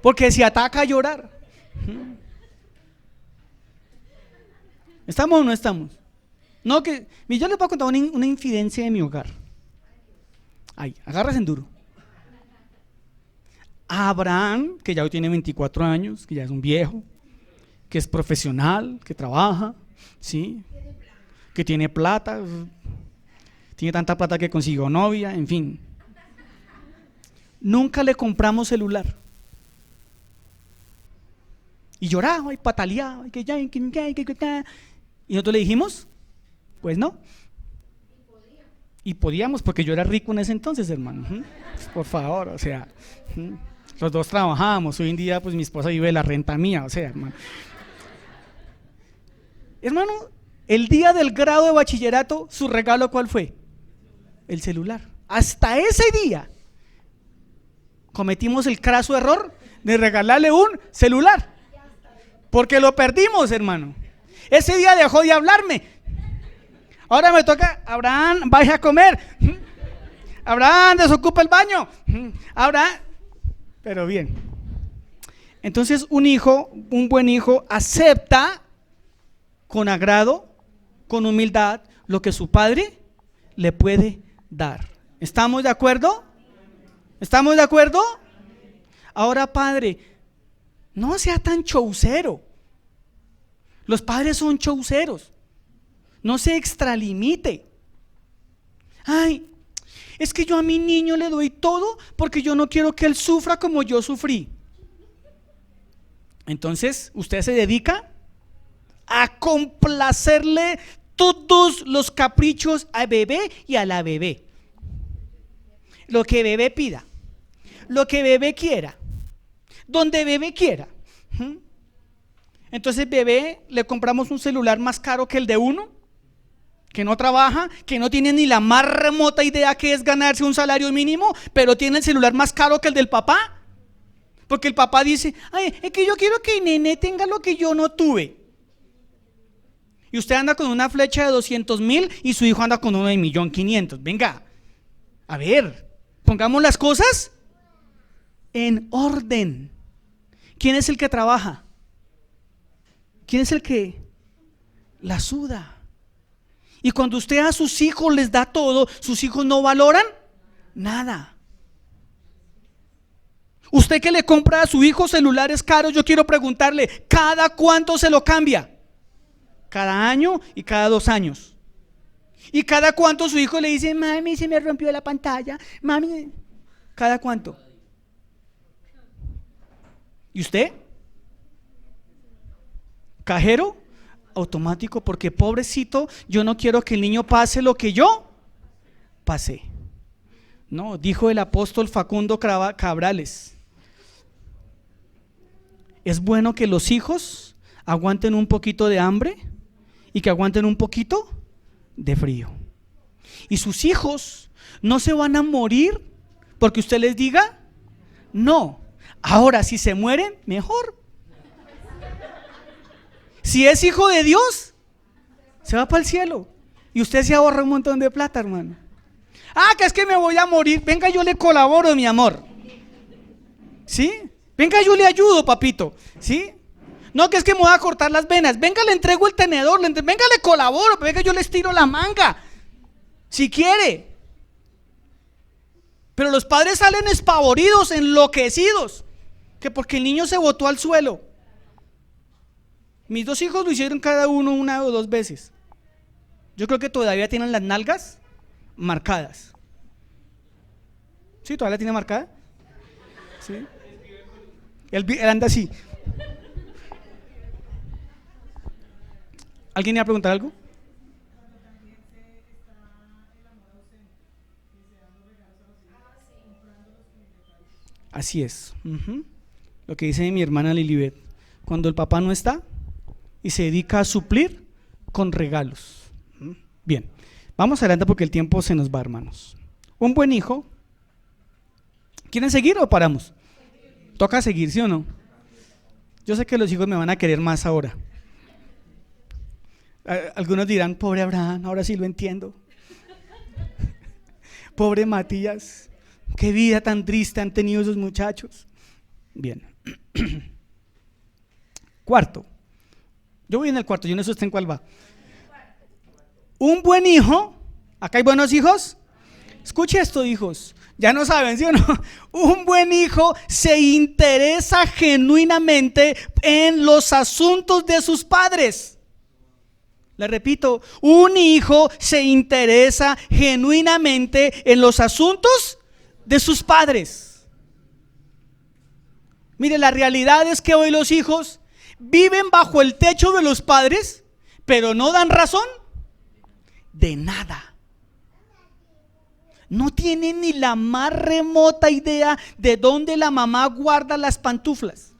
porque se ataca a llorar. ¿Estamos o no estamos? No, que yo les voy a contar una infidencia de mi hogar. Ay, agárrense en duro. Abraham, que ya hoy tiene 24 años, que ya es un viejo, que es profesional, que trabaja, ¿sí? Que tiene plata, tiene tanta plata que consiguió novia, en fin. Nunca le compramos celular. Y lloraba y pataleaba, y nosotros le dijimos, pues no. Y podíamos, porque yo era rico en ese entonces, hermano. Por favor, o sea, los dos trabajábamos. Hoy en día, pues mi esposa vive de la renta mía, o sea, hermano. Hermano, el día del grado de bachillerato, ¿su regalo cuál fue? El celular. Hasta ese día cometimos el craso error de regalarle un celular, porque lo perdimos, hermano. Ese día dejó de hablarme. Ahora me toca, Abraham, vaya a comer. Abraham, desocupa el baño. Abraham, pero bien. Entonces un buen hijo acepta con agrado, con humildad, lo que su padre le puede dar. ¿Estamos de acuerdo? ¿Estamos de acuerdo? Ahora, padre, no sea tan chaucero. Los padres son chauceros. No se extralimite. Ay, es que yo a mi niño le doy todo porque yo no quiero que él sufra como yo sufrí. Entonces, usted se dedica a complacerle todos los caprichos al bebé y a la bebé. Lo que bebé pida, lo que bebé quiera, donde bebé quiera. Entonces, bebé, le compramos un celular más caro que el de uno, que no trabaja, que no tiene ni la más remota idea que es ganarse un salario mínimo, pero tiene el celular más caro que el del papá. Porque el papá dice, ay, es que yo quiero que el nene tenga lo que yo no tuve. Y usted anda con una flecha de 200,000 y su hijo anda con uno de 1.500.000. Venga, a ver, pongamos las cosas en orden. ¿Quién es el que trabaja? ¿Quién es el que la suda? Y cuando usted a sus hijos les da todo, sus hijos no valoran nada. Usted que le compra a su hijo celulares caros, yo quiero preguntarle, ¿cada cuánto se lo cambia? Cada año y cada 2 años. ¿Y cada cuánto su hijo le dice, mami, se me rompió la pantalla? Mami, ¿cada cuánto? ¿Y usted? ¿Cajero? Automático, porque pobrecito, yo no quiero que el niño pase lo que yo pasé. No, dijo el apóstol Facundo Cabrales. Es bueno que los hijos aguanten un poquito de hambre y que aguanten un poquito de frío. Y sus hijos no se van a morir porque usted les diga no. Ahora, si se mueren, mejor. Si es hijo de Dios, se va para el cielo y usted se ahorra un montón de plata, hermano. Ah, que es que me voy a morir. Venga, yo le colaboro, mi amor. ¿Sí? Venga, yo le ayudo, papito. ¿Sí? No, que es que me voy a cortar las venas. Venga, le entrego el tenedor. Venga, le colaboro. Venga, yo le estiro la manga. Si quiere. Pero los padres salen espavoridos, enloquecidos, que porque el niño se botó al suelo. Mis 2 hijos lo hicieron cada uno 1 o 2 veces. Yo creo que todavía tienen las nalgas marcadas. ¿Sí? ¿Todavía la tiene marcada? ¿Sí? Él anda así. ¿Alguien iba a preguntar algo? Así es. Lo que dice mi hermana Lilibet. Cuando el papá no está y se dedica a suplir con regalos. Bien, vamos adelante porque el tiempo se nos va, hermanos. Un buen hijo. ¿Quieren seguir o paramos? Toca seguir, ¿sí o no? Yo sé que los hijos me van a querer más ahora. Algunos dirán, pobre Abraham, ahora sí lo entiendo. Pobre Matías, qué vida tan triste han tenido esos muchachos. Bien. Cuarto. Yo voy en el cuarto, yo no sé usted en cuál va. Un buen hijo. ¿Acá hay buenos hijos? Escuche esto, hijos. Ya no saben, ¿sí o no? Un buen hijo se interesa genuinamente en los asuntos de sus padres. Le repito, un hijo se interesa genuinamente en los asuntos de sus padres. Mire, la realidad es que hoy los hijos viven bajo el techo de los padres, pero no dan razón de nada. No tienen ni la más remota idea de dónde la mamá guarda las pantuflas.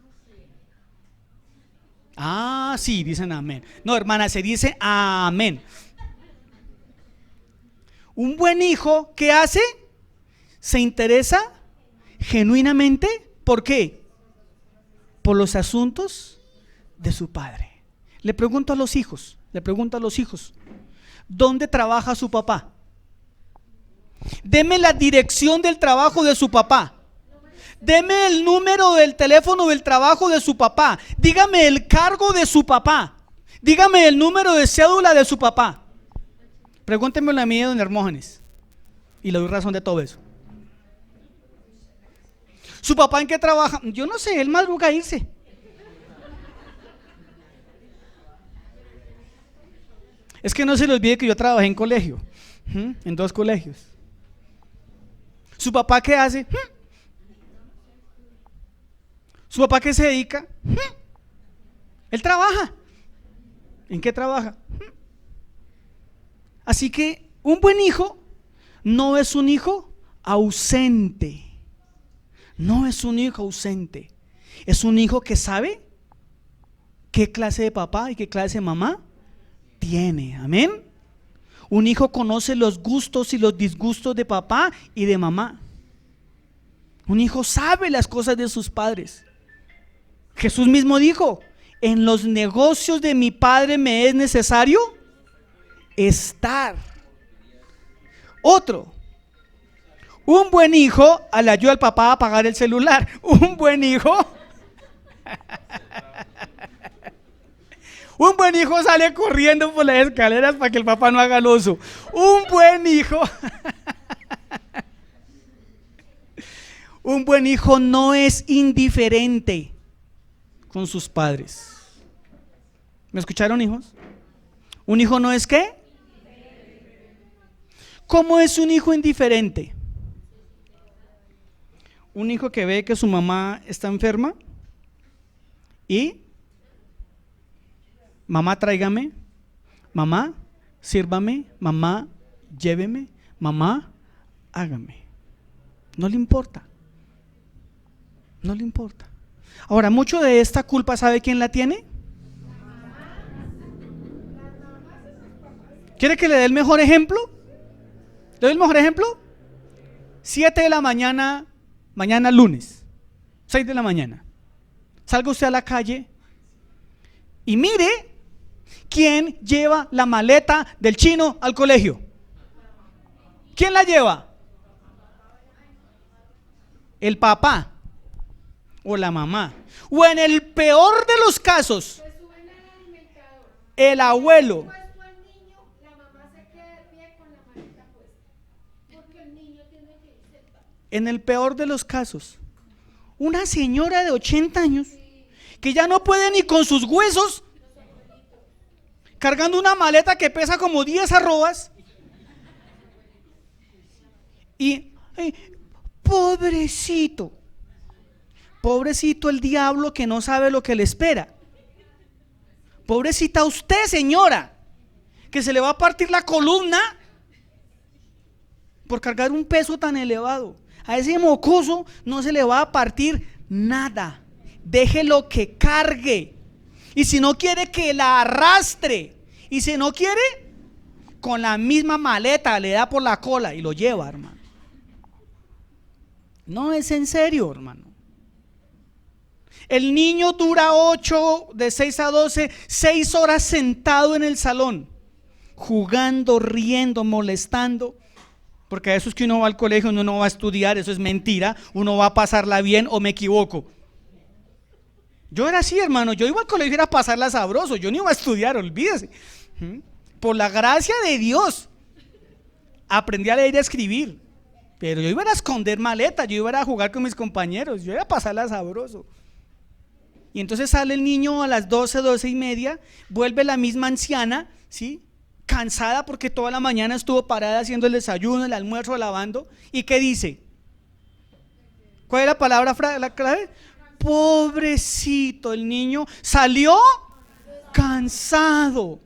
Ah, sí, dicen amén. No, hermana, se dice amén. Un buen hijo, ¿qué hace? Se interesa genuinamente, ¿por qué? Por los asuntos de su padre. Le pregunto a los hijos, ¿dónde trabaja su papá? Deme la dirección del trabajo de su papá. Deme el número del teléfono del trabajo de su papá. Dígame el cargo de su papá. Dígame el número de cédula de su papá. Pregúntemelo a mí, don Hermógenes, y le doy razón de todo eso. ¿Su papá en qué trabaja? Yo no sé, él madruga a irse. Es que no se le olvide que yo trabajé en colegio, en 2 colegios. ¿Su papá qué hace? ¿Su papá qué se dedica? Él trabaja. ¿En qué trabaja? Así que un buen hijo no es un hijo ausente. No es un hijo ausente. Es un hijo que sabe qué clase de papá y qué clase de mamá tiene. Amén. Un hijo conoce los gustos y los disgustos de papá y de mamá. Un hijo sabe las cosas de sus padres. Jesús mismo dijo: en los negocios de mi Padre me es necesario estar. Otro: un buen hijo le ayuda al papá a apagar el celular. Un buen hijo un buen hijo sale corriendo por las escaleras para que el papá no haga el oso. Un buen hijo un buen hijo no es indiferente con sus padres. ¿Me escucharon, hijos? ¿Un hijo no es qué? ¿Cómo es un hijo indiferente? Un hijo que ve que su mamá está enferma y: mamá, tráigame, mamá, sírvame, mamá, lléveme, mamá, hágame. No le importa. No le importa. Ahora, mucho de esta culpa, ¿sabe quién la tiene? ¿Quiere que le dé el mejor ejemplo? ¿Le doy el mejor ejemplo? 7 de la mañana, mañana lunes, 6 de la mañana. Salga usted a la calle y mire quién lleva la maleta del chino al colegio. ¿Quién la lleva? El papá o la mamá. O en el peor de los casos, el abuelo. En el peor de los casos, una señora de 80 años que ya no puede ni con sus huesos, cargando una maleta que pesa como 10 arrobas. Y pobrecito, pobrecito el diablo que no sabe lo que le espera. Pobrecita usted, señora, que se le va a partir la columna por cargar un peso tan elevado. A ese mocoso no se le va a partir nada. Déjelo que cargue. Y si no quiere, que la arrastre. Y si no quiere, con la misma maleta le da por la cola y lo lleva, hermano. No, es en serio, hermano. El niño dura 8, de 6 a 12, 6 horas sentado en el salón, jugando, riendo, molestando. Porque a eso es que uno va al colegio, uno no va a estudiar, eso es mentira. Uno va a pasarla bien, o me equivoco. Yo era así, hermano, yo iba al colegio era a pasarla sabroso, yo no iba a estudiar, olvídese. Por la gracia de Dios aprendí a leer y a escribir, pero yo iba a esconder maletas, yo iba a jugar con mis compañeros, yo iba a pasarla sabroso. Y entonces sale el niño a las 12, 12 y media, vuelve la misma anciana, ¿sí?, cansada porque toda la mañana estuvo parada haciendo el desayuno, el almuerzo, lavando. ¿Y qué dice? ¿Cuál es la palabra, la clave? Pobrecito, el niño salió cansado.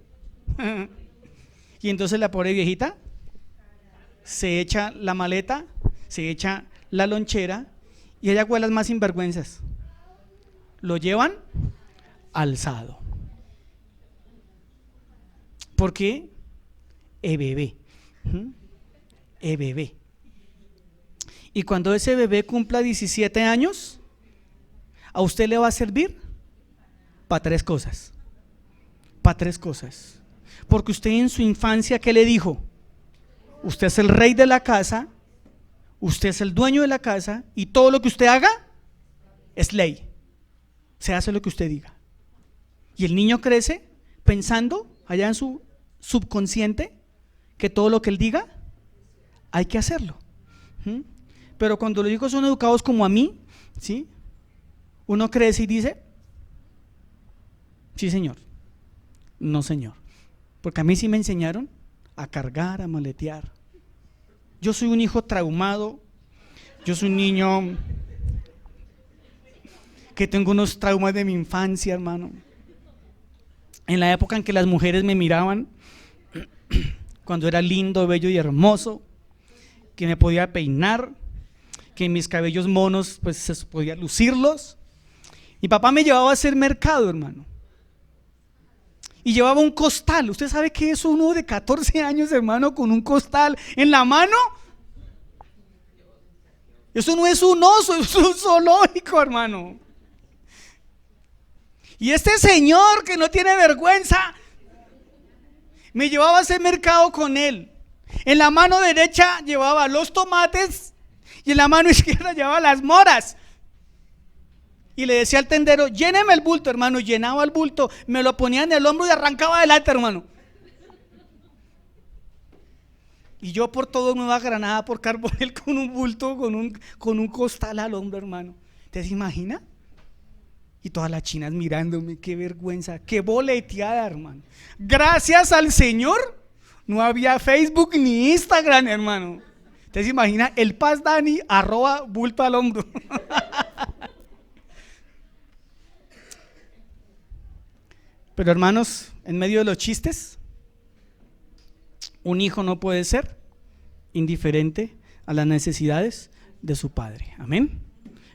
Y entonces la pobre viejita se echa la maleta, se echa la lonchera, y ella fue las más sinvergüenzas. Lo llevan alzado. ¿Por qué? Bebé. Bebé. Y cuando ese bebé cumpla 17 años, a usted le va a servir para 3 cosas. Para 3 cosas. Porque usted en su infancia, ¿qué le dijo? Usted es el rey de la casa, usted es el dueño de la casa, y todo lo que usted haga es ley. Se hace lo que usted diga. Y el niño crece pensando allá en su subconsciente que todo lo que él diga hay que hacerlo. Pero cuando los hijos son educados como a mí, ¿sí?, uno crece y dice: sí, señor, no, señor. Porque a mí sí me enseñaron a cargar, a maletear. Yo soy un hijo traumado. Yo soy un niño que tengo unos traumas de mi infancia, hermano. En la época en que las mujeres me miraban, cuando era lindo, bello y hermoso, que me podía peinar, que mis cabellos monos pues se podía lucirlos. Mi papá me llevaba a hacer mercado, hermano, y llevaba un costal. ¿Usted sabe qué es uno de 14 años, hermano, con un costal en la mano? Eso no es un oso, es un zoológico, hermano. Y este señor que no tiene vergüenza me llevaba a hacer mercado con él. En la mano derecha llevaba los tomates y en la mano izquierda llevaba las moras. Y le decía al tendero, lléneme el bulto, hermano. Llenaba el bulto, me lo ponía en el hombro y arrancaba adelante, hermano. Y yo por todo Nueva Granada, por Carbonel, con un bulto, con un costal al hombro, hermano. ¿Te se imagina? Y todas las chinas mirándome, qué vergüenza, qué boleteada, hermano. Gracias al Señor, no había Facebook ni Instagram, hermano. ¿Te se imagina? El Paz Dani, @ bulto al hombro. Pero hermanos, en medio de los chistes, un hijo no puede ser indiferente a las necesidades de su padre. Amén.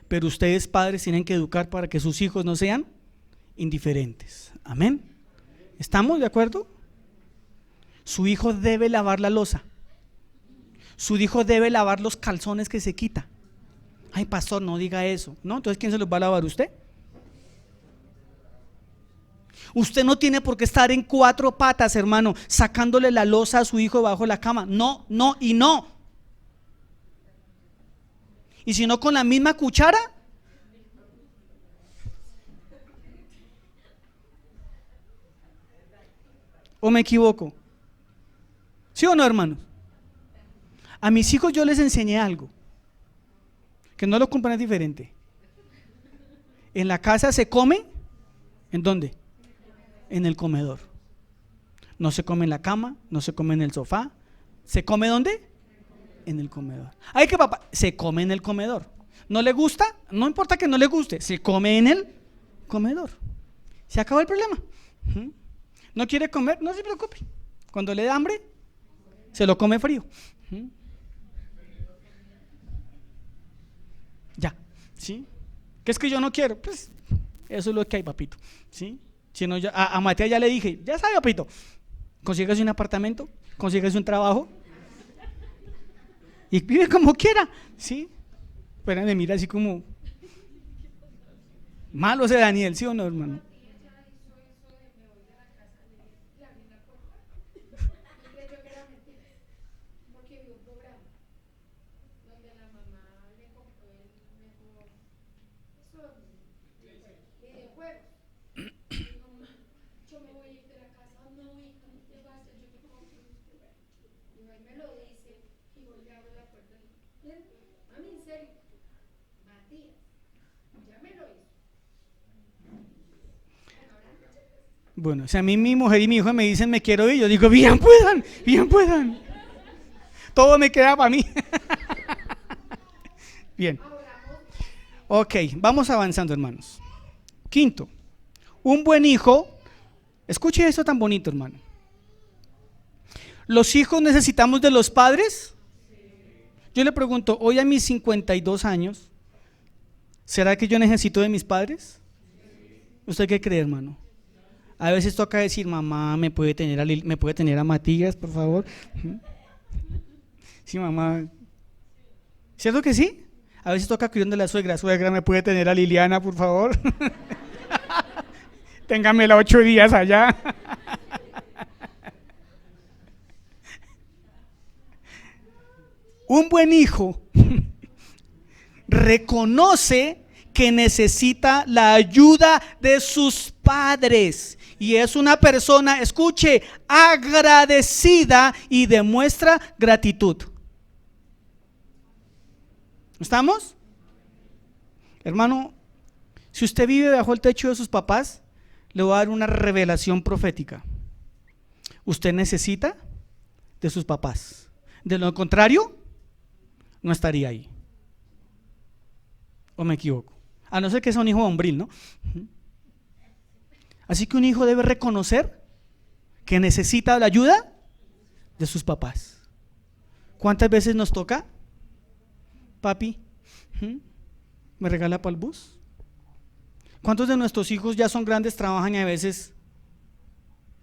Pero ustedes, padres, tienen que educar para que sus hijos no sean indiferentes. Amén. ¿Estamos de acuerdo? Su hijo debe lavar la loza. Su hijo debe lavar los calzones que se quita. Ay, pastor, no diga eso. ¿No? Entonces, ¿quién se los va a lavar? ¿Usted? Usted no tiene por qué estar en 4 patas, hermano, sacándole la loza a su hijo debajo de la cama. No, no y no. Y si no, con la misma cuchara. ¿O me equivoco? ¿Sí o no, hermanos? A mis hijos yo les enseñé algo, que no lo cumplan, es diferente. En la casa se come, ¿en dónde? En el comedor. No se come en la cama, no se come en el sofá. ¿Se come dónde? En el comedor. Ay, que papá, se come en el comedor. ¿No le gusta? No importa que no le guste, se come en el comedor. Se acabó el problema. ¿No quiere comer? No se preocupe. Cuando le da hambre, se lo come frío. Ya, ¿sí? ¿Qué es que yo no quiero? Pues eso es lo que hay, papito, ¿sí? Si no, a Matías ya le dije, ya sabe, papito, consígase un apartamento, consígase un trabajo y vive como quiera, ¿sí? Pero me mira así como malo ese Daniel, ¿sí o no, hermano? Bueno, si a mí mi mujer y mi hijo me dicen me quiero ir, yo digo bien puedan, bien puedan. Todo me queda para mí. Bien. Ok, vamos avanzando, hermanos. Quinto, un buen hijo, escuche esto tan bonito, hermano. ¿Los hijos necesitamos de los padres? Yo le pregunto, hoy a mis 52 años, ¿será que yo necesito de mis padres? ¿Usted qué cree, hermano? A veces toca decir, mamá, ¿me puede tener a Matías, por favor? Sí, mamá. ¿Cierto que sí? A veces toca cuidando de la suegra, ¿me puede tener a Liliana, por favor? Téngamela 8 días allá. Un buen hijo reconoce que necesita la ayuda de sus padres y es una persona, escuche, agradecida y demuestra gratitud. ¿Estamos? Hermano, si usted vive bajo el techo de sus papás, le voy a dar una revelación profética. Usted necesita de sus papás. De lo contrario, no estaría ahí. ¿O me equivoco? A no ser que sea un hijo hombril, ¿no? Así que un hijo debe reconocer que necesita la ayuda de sus papás. ¿Cuántas veces nos toca? Papi, ¿me regala para el bus? ¿Cuántos de nuestros hijos ya son grandes, trabajan y a veces,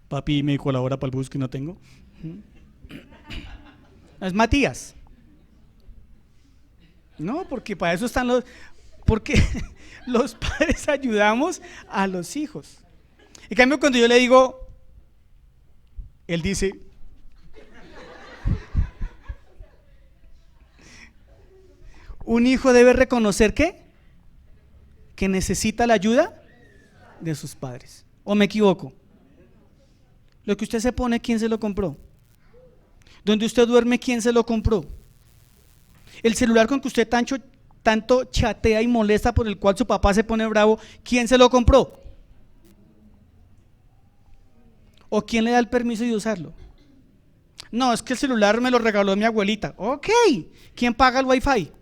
papi, me colabora para el bus que no tengo? Es Matías. No, porque para eso están porque los padres ayudamos a los hijos. En cambio, cuando yo le digo, él dice, un hijo debe reconocer que necesita la ayuda de sus padres. ¿O me equivoco? Lo que usted se pone, ¿quién se lo compró? Donde usted duerme, ¿quién se lo compró? El celular con que usted tanto chatea y molesta, por el cual su papá se pone bravo, ¿quién se lo compró? ¿O quién le da el permiso de usarlo? No, es que el celular me lo regaló mi abuelita. Ok, ¿quién paga el wifi?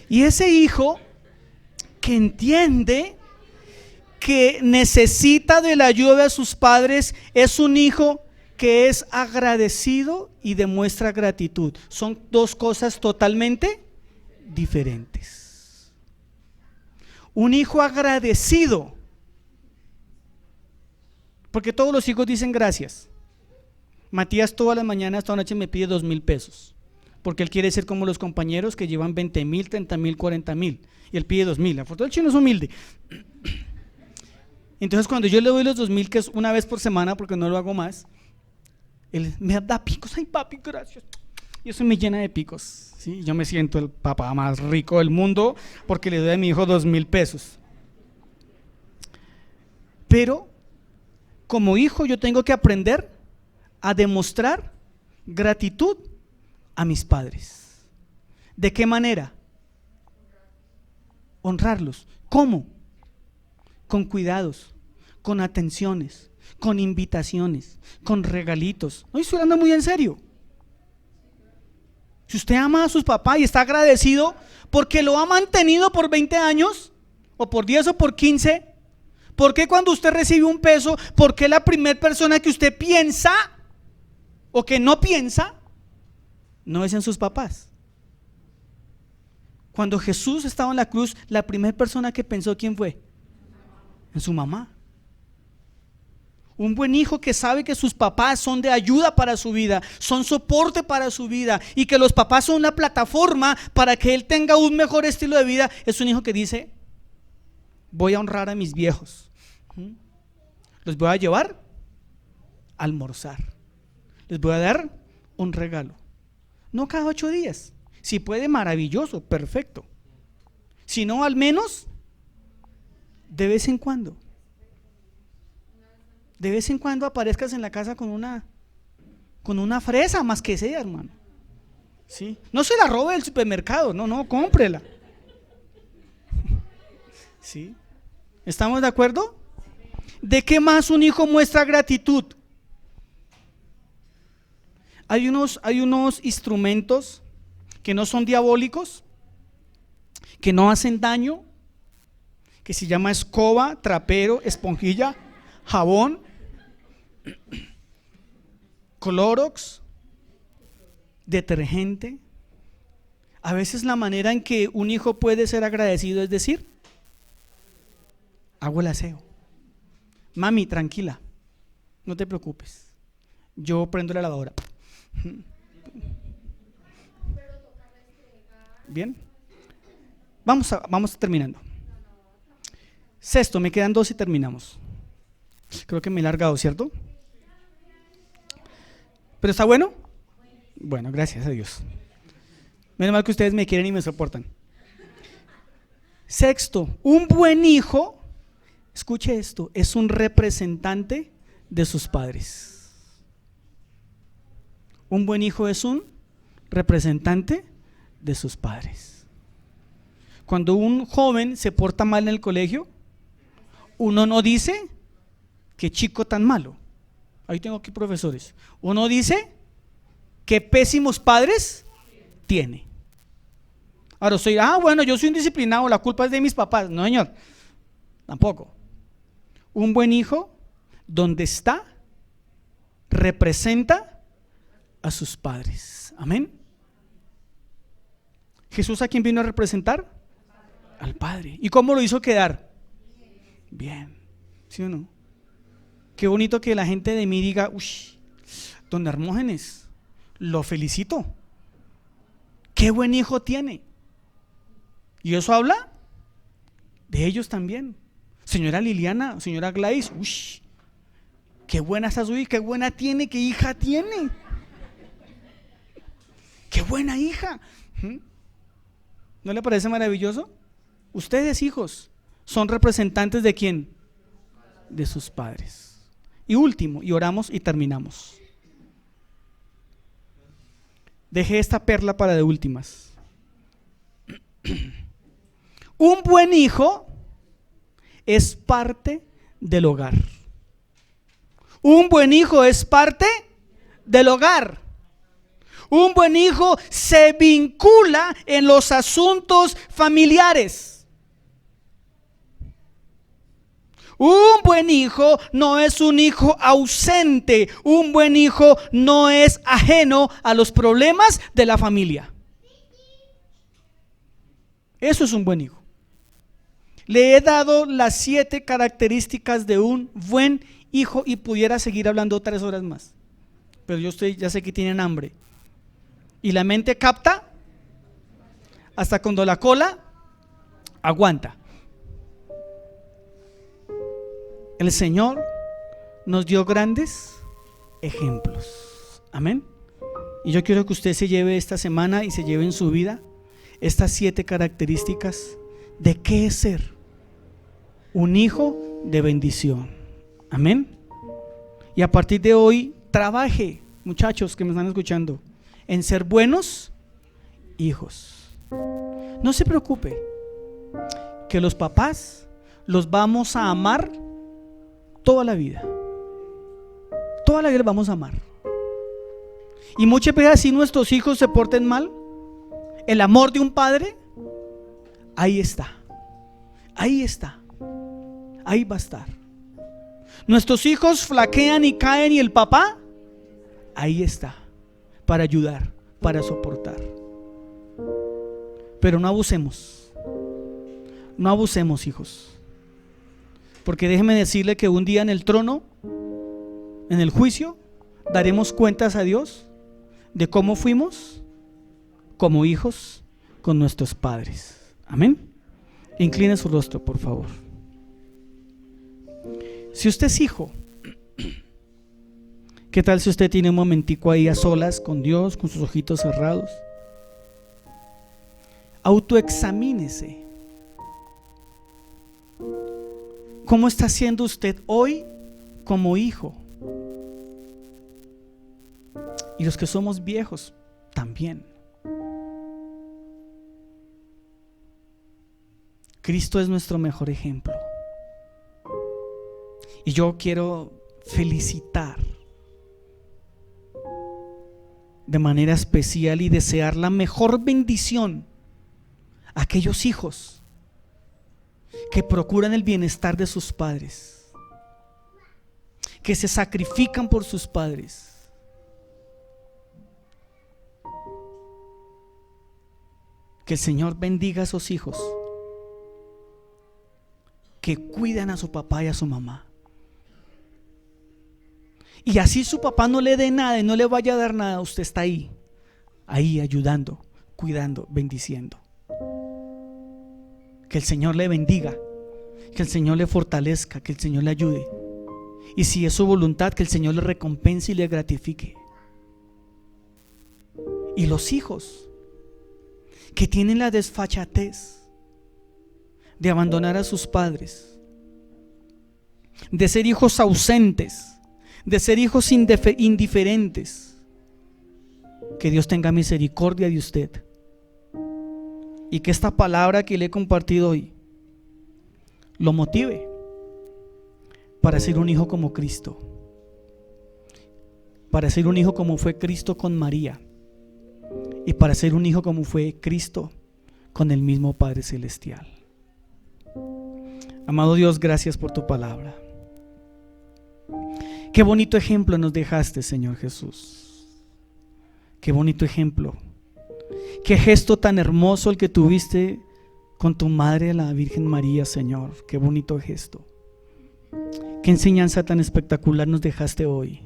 Y ese hijo que entiende que necesita de la ayuda de sus padres es un hijo que es agradecido y demuestra gratitud. Son dos cosas totalmente diferentes. Un hijo agradecido, porque todos los hijos dicen gracias. Matías todas las mañanas, toda noche me pide 2,000 pesos, porque él quiere ser como los compañeros que llevan 20,000, 30,000, 40,000, y él pide 2,000. La foto del chino es humilde. Entonces, cuando yo le doy los 2,000, que es una vez por semana, porque no lo hago más, él me da picos. Ay, papi, gracias. Y eso me llena de picos, ¿sí? Yo me siento el papá más rico del mundo porque le doy a mi hijo 2,000 pesos. Pero como hijo yo tengo que aprender a demostrar gratitud a mis padres. ¿De qué manera? Honrarlos. ¿Cómo? Con cuidados, con atenciones, con invitaciones, con regalitos. No estoy hablando muy en serio. Si usted ama a sus papás y está agradecido porque lo ha mantenido por 20 años, o por 10 o por 15, ¿por qué cuando usted recibe un peso, por qué la primera persona que usted piensa o que no piensa no es en sus papás? Cuando Jesús estaba en la cruz, la primera persona que pensó, ¿quién fue? En su mamá. Un buen hijo que sabe que sus papás son de ayuda para su vida, son soporte para su vida, y que los papás son una plataforma para que él tenga un mejor estilo de vida, es un hijo que dice: voy a honrar a mis viejos, los voy a llevar a almorzar, les voy a dar un regalo. No cada 8 días, si puede, maravilloso, perfecto. Si no, al menos de vez en cuando. De vez en cuando aparezcas en la casa con una fresa, más que sea, hermano. ¿Sí? No se la robe del supermercado, no, cómprela. ¿Sí? ¿Estamos de acuerdo? ¿De qué más un hijo muestra gratitud? Hay unos instrumentos que no son diabólicos, que no hacen daño, que se llama escoba, trapero, esponjilla, jabón, Clorox, detergente. A veces la manera en que un hijo puede ser agradecido es decir: hago el aseo. Mami, tranquila, no te preocupes, yo prendo la lavadora. Bien, vamos terminando. Sexto, me quedan 2 y terminamos. Creo que me he largado, ¿cierto? ¿Pero está bueno? Bueno, gracias a Dios. Menos mal que ustedes me quieren y me soportan. Sexto, un buen hijo, escuche esto, es un representante de sus padres. Un buen hijo es un representante de sus padres. Cuando un joven se porta mal en el colegio, uno no dice: qué chico tan malo. Ahí tengo aquí profesores. Uno dice: qué pésimos padres tiene. Ahora bueno, yo soy indisciplinado, la culpa es de mis papás. No, señor, tampoco. Un buen hijo, donde está, representa a sus padres. Amén. Jesús, ¿a quién vino a representar? Al Padre. ¿Y cómo lo hizo quedar? Bien, ¿sí o no? Qué bonito que la gente de mí diga, uy, don Hermógenes, lo felicito. Qué buen hijo tiene. Y eso habla de ellos también. Señora Liliana, señora Gladys, uy, qué buena está su hija, qué buena tiene, qué hija tiene. Qué buena hija. ¿No le parece maravilloso? Ustedes, hijos, son representantes ¿de quién? De sus padres. Y último, y oramos y terminamos. Dejé esta perla para de últimas. Un buen hijo es parte del hogar. Un buen hijo es parte del hogar. Un buen hijo se vincula en los asuntos familiares. Un buen hijo no es un hijo ausente. Un buen hijo no es ajeno a los problemas de la familia. Eso es un buen hijo. Le he dado las 7 características de un buen hijo y pudiera seguir hablando 3 horas más. Pero ya sé que tienen hambre. Y la mente capta hasta cuando la cola aguanta. El Señor nos dio grandes ejemplos. Amén. Y yo quiero que usted se lleve esta semana y se lleve en su vida estas 7 características de qué es ser un hijo de bendición. Amén. Y a partir de hoy trabaje, muchachos que me están escuchando, en ser buenos hijos. No se preocupe, que los papás los vamos a amar toda la vida. Toda la vida los vamos a amar. Y muchas veces si nuestros hijos se porten mal, el amor de un padre, ahí está. Ahí está. Ahí va a estar. Nuestros hijos flaquean y caen y el papá, ahí está. Para ayudar, para soportar. Pero no abusemos. No abusemos, hijos. Porque déjeme decirle que un día en el trono, en el juicio, daremos cuentas a Dios de cómo fuimos como hijos con nuestros padres. Amén. Incline su rostro, por favor. Si usted es hijo, ¿qué tal si usted tiene un momentico ahí a solas con Dios, con sus ojitos cerrados? Autoexamínese. ¿Cómo está siendo usted hoy como hijo? Y los que somos viejos también. Cristo es nuestro mejor ejemplo. Y yo quiero felicitar de manera especial y desear la mejor bendición a aquellos hijos que procuran el bienestar de sus padres, que se sacrifican por sus padres. Que el Señor bendiga a esos hijos que cuidan a su papá y a su mamá. Y así su papá no le dé nada y no le vaya a dar nada, usted está ahí ayudando, cuidando, bendiciendo. Que el Señor le bendiga, que el Señor le fortalezca, que el Señor le ayude. Y si es su voluntad, que el Señor le recompense y le gratifique. Y los hijos que tienen la desfachatez de abandonar a sus padres, de ser hijos ausentes, de ser hijos indiferentes, que Dios tenga misericordia de usted y que esta palabra que le he compartido hoy lo motive para ser un hijo como Cristo, para ser un hijo como fue Cristo con María y para ser un hijo como fue Cristo con el mismo Padre Celestial. Amado Dios, gracias por tu palabra. Qué bonito ejemplo nos dejaste, Señor Jesús. Qué bonito ejemplo. Qué gesto tan hermoso el que tuviste con tu madre, la Virgen María, Señor. Qué bonito gesto. Qué enseñanza tan espectacular nos dejaste hoy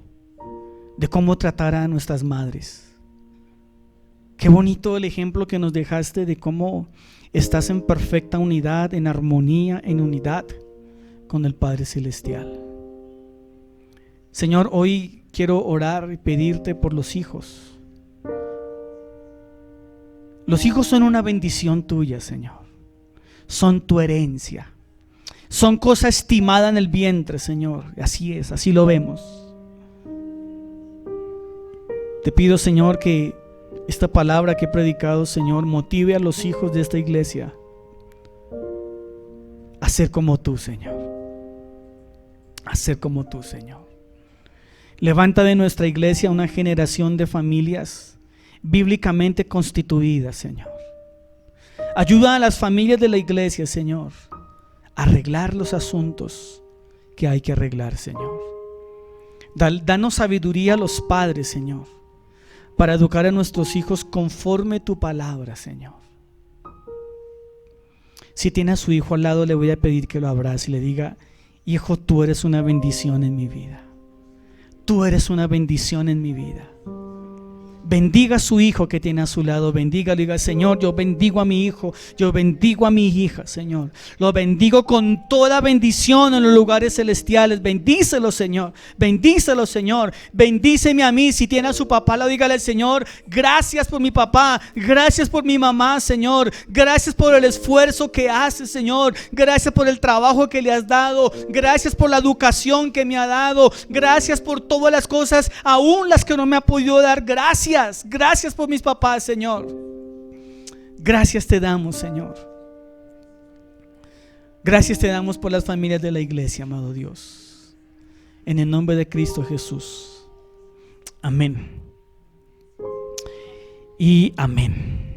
de cómo tratar a nuestras madres. Qué bonito el ejemplo que nos dejaste de cómo estás en perfecta unidad, en armonía, en unidad con el Padre Celestial. Señor, hoy quiero orar y pedirte por los hijos. Los hijos son una bendición tuya, Señor. Son tu herencia. Son cosa estimada en el vientre, Señor. Así es, así lo vemos. Te pido, Señor, que esta palabra que he predicado, Señor, motive a los hijos de esta iglesia a ser como tú, Señor. A ser como tú, Señor. Levanta de nuestra iglesia una generación de familias bíblicamente constituidas, Señor. Ayuda a las familias de la iglesia, Señor, a arreglar los asuntos que hay que arreglar, Señor. Danos sabiduría a los padres, Señor, para educar a nuestros hijos conforme tu palabra, Señor. Si tiene a su hijo al lado, le voy a pedir que lo abrace y le diga: hijo, tú eres una bendición en mi vida. Tú eres una bendición en mi vida. Bendiga a su hijo que tiene a su lado. Bendígalo y diga: Señor, yo bendigo a mi hijo, yo bendigo a mi hija, Señor. Lo bendigo con toda bendición en los lugares celestiales. Bendícelo, Señor. Bendícelo, Señor. Bendíceme a mí. Si tiene a su papá, lo dígale al Señor: gracias por mi papá, gracias por mi mamá, Señor. Gracias por el esfuerzo que hace, Señor. Gracias por el trabajo que le has dado. Gracias por la educación que me ha dado. Gracias por todas las cosas, aún las que no me ha podido dar. Gracias por mis papás, Señor. Gracias te damos, Señor. Gracias te damos por las familias de la iglesia, amado Dios. En el nombre de Cristo Jesús. Amén. Y amén.